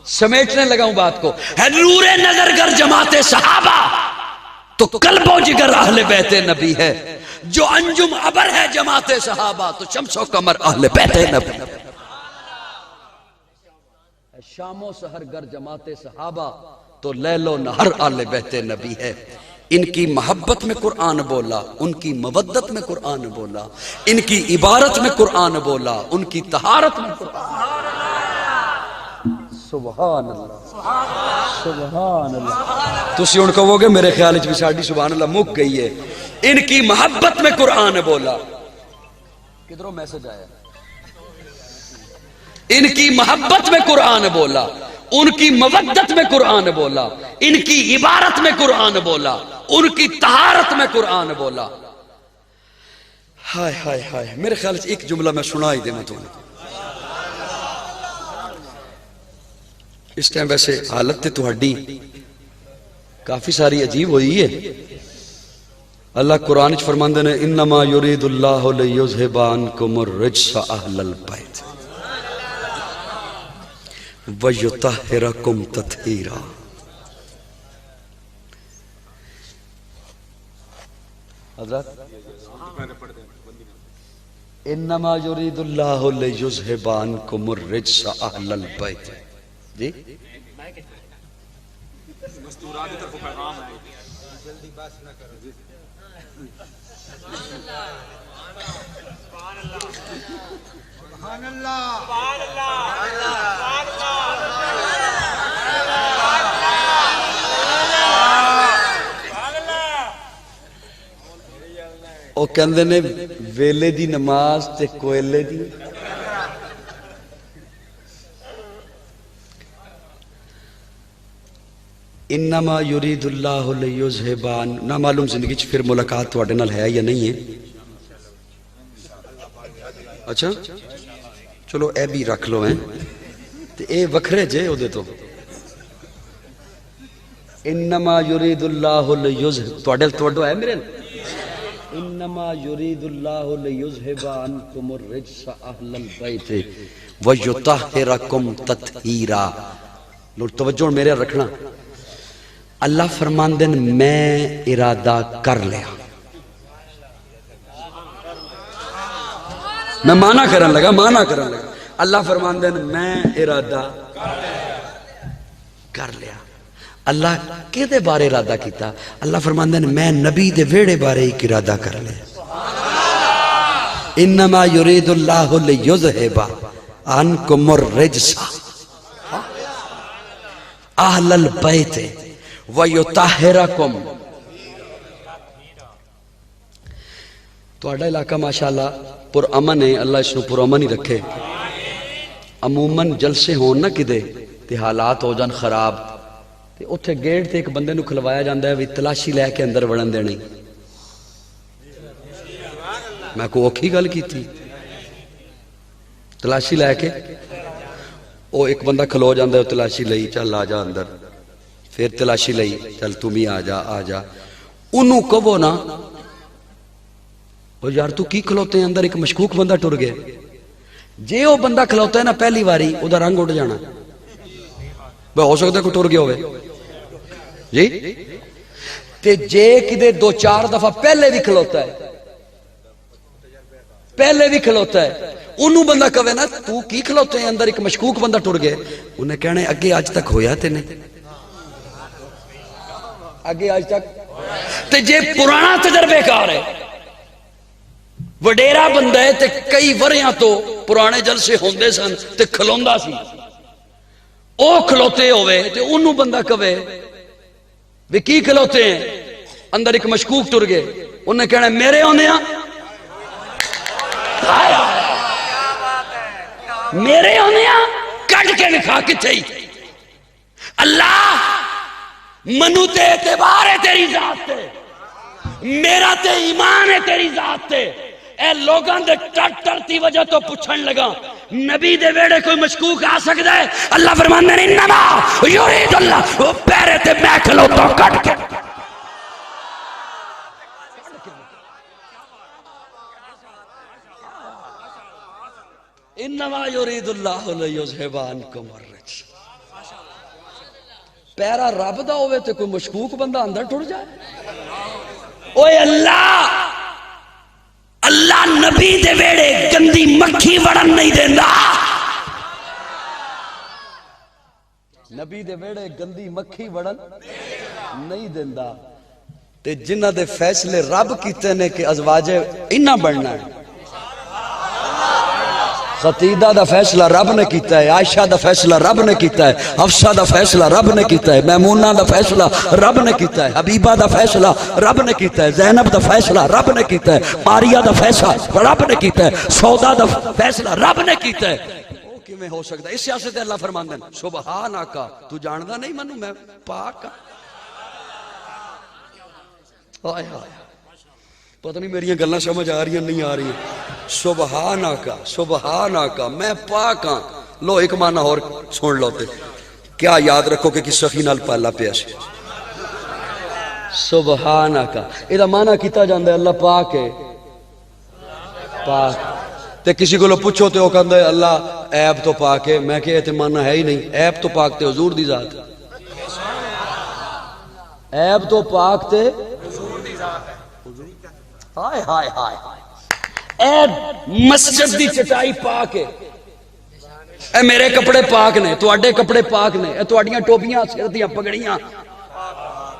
C: سمیٹنے لگا ہوں بات کو. ہے نور نظر گر جماعت صحابہ تو قلب و جگر اہل بیت نبی ہے. جو انجم ابر ہے جماعت صحابہ تو شمس و قمر اہل بیت نبی. شام و سحر گر جماعت صحابہ تو لیل و نہر اہل بیت نبی ہے. ان کی محبت میں قرآن بولا, ان کی مودت میں قرآن بولا, ان کی عبارت میں قرآن بولا, ان کی طہارت میں قرآن. سبحان اللہ سبحان اللہ. تسی ہن کہو گے میرے خیال وچ بھی ساڈی سبحان اللہ مک گئی ہے. ان کی محبت میں قرآن بولا. کدھروں میسج آیا؟ ان کی محبت میں قرآن بولا, ان کی مودت میں قرآن بولا, ان کی عبارت میں قرآن بولا, ان کی طہارت میں قرآن بولا. ہائے ہائے ہائے. میرے خیال سے ایک جملہ میں سنا ہی دے میں تمہیں. اس ٹائم ویسے حالت تے تہاڈی کافی ساری عجیب ہوئی ہے. اللہ قرآن وچ فرماندے نے انما یرید اللہ لیذھب عنکم الرجس اہل البیت وَيُطَهِّرَكُمْ تَطْهِيرًا. حضرت انما یرید اللہ لیذھب عنکم الرجس اہل البیت. جی
D: مستورات کی طرف پیغام ہے. جلدی بات نہ کرو جی. سبحان اللہ سبحان اللہ.
C: او کہندے نے ویلے دی نماز تے کوئلے دی. انما یرید اللہ لیذھب عن. نہ معلوم زندگی چ پھر ملاقات تواڈے نال ہے یا نہیں ہے. اچھا چلو اے بھی رکھ لو ہیں تے اے وکھرے جے او دے تو. انما یرید اللہ لیذھب تواڈو ہے میرے. انما یرید اللہ لیذھب عنکم الرجس اہل البیت ویطہرکم تطہیرا. لوگ توجہ میرے رکھنا. اللہ فرماندن میں ارادہ کر لیا. میں مانا کرن لگا. اللہ فرماندن میں ارادہ کر لیا. اللہ کدے بارے ارادہ کیتا؟ اللہ فرماندن میں نبی دے ویڑے بارے ایک ارادہ کر لیا. انما یرید اللہ لیذھب عنکم الرجس اہل البیت وَيُطَهِّرَكُمْ. تہاڈا علاقہ ماشاءاللہ پر امن ہے. اللہ اس نو پر امن ہی رکھے. عموماً جلسے ہون نہ کدے تے حالات ہو جان خراب تے اتھے گیٹ تے ایک بندے نو کھلوایا جاندا ہے وی تلاشی لے کے اندر وڑن دے نہیں. میں کو اوکھی گل کیتی. تلاشی لے کے او ایک بندہ کھلو جاندا ہے تلاشی لئی چل آ جا اندر. پھر تلاشی لئی چل تم ہی آ جا. انہوں کہو نا او یار تو کی کھلوتے ہیں اندر ایک مشکوک بندہ ٹر گیا. جے او بندہ کھلوتا ہے نا پہلی واری او دا رنگ اڑ جانا. بھئی ہو سکتا ہے کوئی ٹر گیا ہوئے جی. تے جے کدے دو چار دفعہ پہلے بھی کھلوتا ہے انہوں بندہ کہے نا تو کی کھلوتے ہیں اندر ایک مشکوک بندہ ٹر گیا. انہیں کہنے اگے آج تک ہویا تے نہیں. آگے آج تک تے جے پرانا تجربے کار ہے وڈیرا بندہ ہے تے کئی وریاں تو پرانے جلسے ہوندے سن تے کھلوندا سی. او کھلوتے ہوئے تے انہوں بندہ کہے وی کی کھلوتے ہیں اندر ایک مشکوک ٹر گئے. انہیں کہنا میرے ہونے ہاں میرے ہونے ہاں کٹ کے لکھا کتھے ہی. اللہ منو تے اعتبار ہے تیری ذات تے, میرا تے ایمان ہے تیری ذات تے. اے لوگاں دے ٹرتی وجہ تو پوچھن لگا نبی دے ویڑے کوئی مشکوک آ سکتا ہے؟ اللہ فرماندے نے انما یرید اللہ وہ پیرے تے میں کھلوتا کٹ کے. انما یرید اللہ لیذھب عنکم الرجس پیرا رب دا ہوئے تے کوئی مشکوک بندہ اندر ٹر جائے. اوے اللہ نبی دے ویڑے گندی مکھی وڑن نہیں دیندا. نبی دے ویڑے گندی مکھی وڑن نہیں دیندا. تے جنہ دے فیصلے رب کیتے نے کہ ازواج انہاں بننا ہے. خطیدہ دا فیصلہ رب نے کیتا ہے, عائشہ دا فیصلہ رب نے کیتا ہے, حفصہ دا فیصلہ رب نے کیتا ہے, میمونہ دا فیصلہ رب نے کیتا ہے, حبیبہ دا فیصلہ رب نے کیتا ہے, زینب دا فیصلہ رب نے کیتا ہے, ماریہ دا فیصلہ رب نے کیتا ہے, سودا دا فیصلہ رب نے کیتا ہے. وہ کیویں ہو سکتا ہے؟ اس سیاست اللہ فرماندے ہیں سبحانک, تو جاندا نہیں منو میں پاک. ہائے ہائے, پتہ نہیں میری گلاں سمجھ آ رہی ہیں نہیں آ رہی ہیں. سبحانک, سبحانک, میں پاک ہاں. لو ایک معنی اور سن لو تے کیا یاد رکھو کہ کس سخی نال پالا پیا سی. سبحانک اے دا معنی کیتا جاندا ہے اللہ پاک ہے. پاک تے کسی کو پوچھو تے او کہندا ہے اللہ عیب تو پاک ہے. میں کہ تے معنی ہے ہی نہیں. عیب تو پاک تے حضور دی ذات ہے. عیب تو پاک تے ہائے ہائے ہائے, اے مسجد دی چٹائی پاک ہے, اے میرے کپڑے پاک نے, تواڈے کپڑے پاک نے, اے تواڈیاں ٹوپیاں سر دیاں پگڑیاں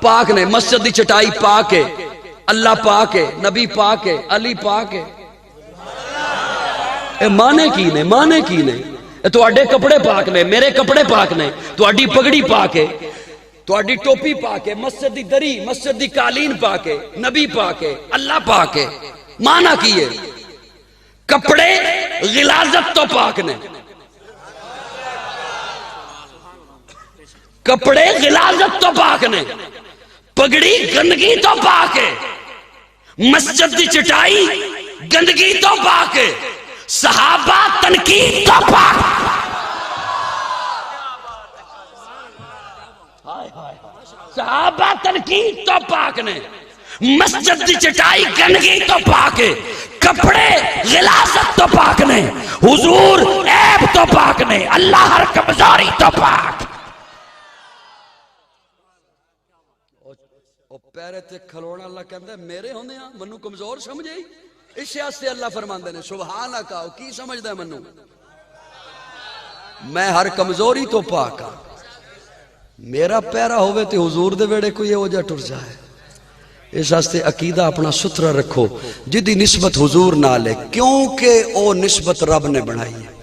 C: پاک نے, مسجد دی چٹائی پاک ہے, اللہ پاک ہے, نبی پاک ہے, علی پاک ہے. اے مانے کی نے, مانے کی نے, اے تواڈے کپڑے پاک نے, میرے کپڑے پاک نے, تواڈی پگڑی پاک ہے, تواڈی ٹوپی پاک ہے, مسجد دی دری, مسجد دی قالین پاک ہے, نبی پاک ہے, اللہ پاک ہے. مانا کی ہے کپڑے غلاظت تو پاک نے, کپڑے غلاظت تو پاک نے, پگڑی گندگی تو پاک ہے, مسجد دی چٹائی گندگی تو پاک ہے, صحابہ تنقید تو پاک. صحابہ تنقید تو پاک نے, مسجد دی چٹائی گندگی تو پاک ہے, کپڑے غلاظت تو پاک نے, حضور عیب تو پاک نے, اللہ ہر کمزوری تو پاک. او پیرے تے کھلونا اللہ کہندا ہے میرے ہوندے ہاں منو کمزور سمجھے. اس واسطے اللہ فرماندے نے سبحانک, کی سمجھدا ہے منو میں ہر کمزوری تو پاک ہاں. میرا پیرا ہوئے تے حضور دے ویڑے کوئی ہو جا ٹر جائے. اس واسطے عقیدہ اپنا ستھرا رکھو جدی نسبت حضور نہ لے, کیونکہ او نسبت رب نے بنائی ہے.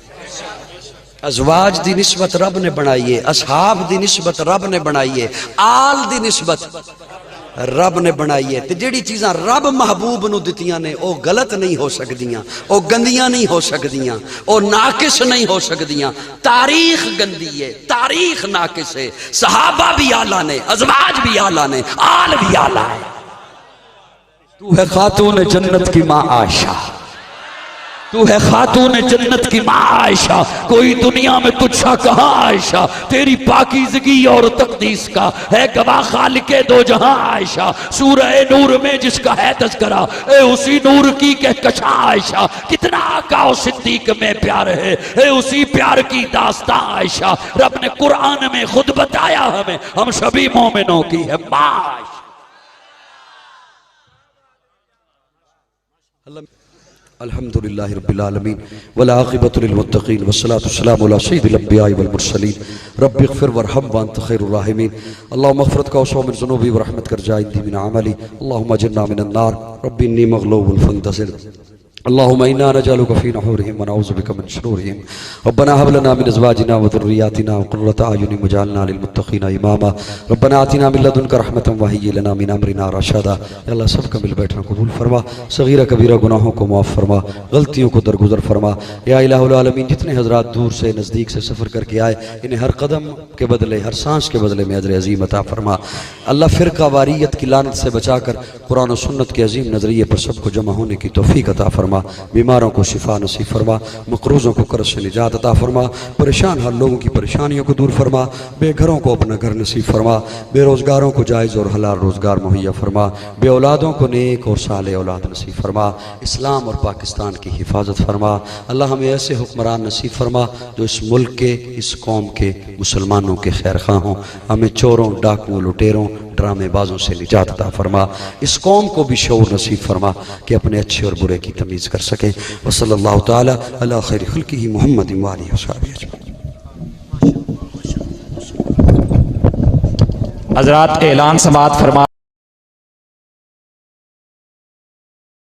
C: ازواج دی نسبت رب نے بنائی ہے, اصحاب دی نسبت رب نے بنائی ہے, آل دی نسبت رب نے بنائی ہے. تے جیڑی چیزاں رب محبوب نو دتیاں نے او غلط نہیں ہو سکدیاں, او گندیاں نہیں ہو سکدیاں, او ناقص نہیں ہو سکدیاں. تاریخ گندی ہے, تاریخ ناقص ہے, صحابہ بھی اعلیٰ نے, ازواج بھی اعلیٰ نے, آل بھی اعلیٰ ہے. تو ہے خاتون جنت کی ماں عائشہ, تو ہے خاتون جنت کی ماں عائشہ, کوئی دنیا میں تجھ سا کہاں عائشہ, تیری پاکیزگی اور تقدیس کا ہے گواہ خالق دو جہاں عائشہ. سورہ نور میں جس کا ہے تذکرہ, اے اسی نور کی کہکشاں عائشہ, کتنا آقا و صدیق میں پیار ہے, اے اسی پیار کی داستان عائشہ. رب نے قرآن میں خود بتایا ہمیں, ہم سبھی مومنوں کی ہے ماں عائشہ.
B: الحمدللہ رب العالمین والعاقبۃ للمتقین والصلاة والسلام علی سید الانبیاء والمرسلین. رب اغفر وارحم وانت خیر الراحمین. اللہم اغفرت کا وسو من ذنوبی ورحمت کر جائندی من عملی. اللہم اجرنا من النار. رب انی مغلوب فانتصر. اللهم إنا نجعلك في نحورهم ونعوذ بك من شرورهم. ربنا هب لنا من أزواجنا وذرياتنا قرة أعين واجعلنا للمتقين إماما. ربنا آتنا من لدنك رحمة وهيئ لنا من أمرنا رشدا. یا اللہ سب کا مل بیٹھنا قبول فرما, صغیرہ کبیرہ گناہوں کو معاف فرما, غلطیوں کو درگزر فرما. یا الہ العالمین جتنے حضرات دور سے نزدیک سے سفر کر کے آئے, انہیں ہر قدم کے بدلے, ہر سانس کے بدلے میں اجر عظیم عطا فرما. اللہ فرقہ واریت کی لعنت سے بچا کر قرآن و سنت کے عظیم نظریے پر سب کو جمع ہونے کی توفیق عطا فرما. فرما، بیماروں کو شفا نصیب فرما، مقروضوں کو قرض سے نجات عطا فرما، پریشان حال لوگوں کی پریشانیوں کو دور فرما، بے گھروں کو اپنا گھر نصیب فرما، بے روزگاروں کو جائز اور حلال روزگار مہیا فرما، بے اولادوں کو نیک اور صالح اولاد نصیب فرما، اسلام اور پاکستان کی حفاظت فرما۔ اللہ ہمیں ایسے حکمران نصیب فرما جو اس ملک کے، اس قوم کے، مسلمانوں کے خیر خواہ ہوں۔ ہمیں چوروں، ڈاکوؤں، لٹیروں، ڈرامے بازوں سے نجات عطا فرما۔ اس قوم کو بھی شعور نصیب فرما کہ اپنے اچھے اور برے کی تمیز کر سکیں۔ وصلی اللہ تعالی علی خیر خلقہ محمد وآلہ وصحبہ اجمعین۔
E: حضرات اعلان سماعت فرما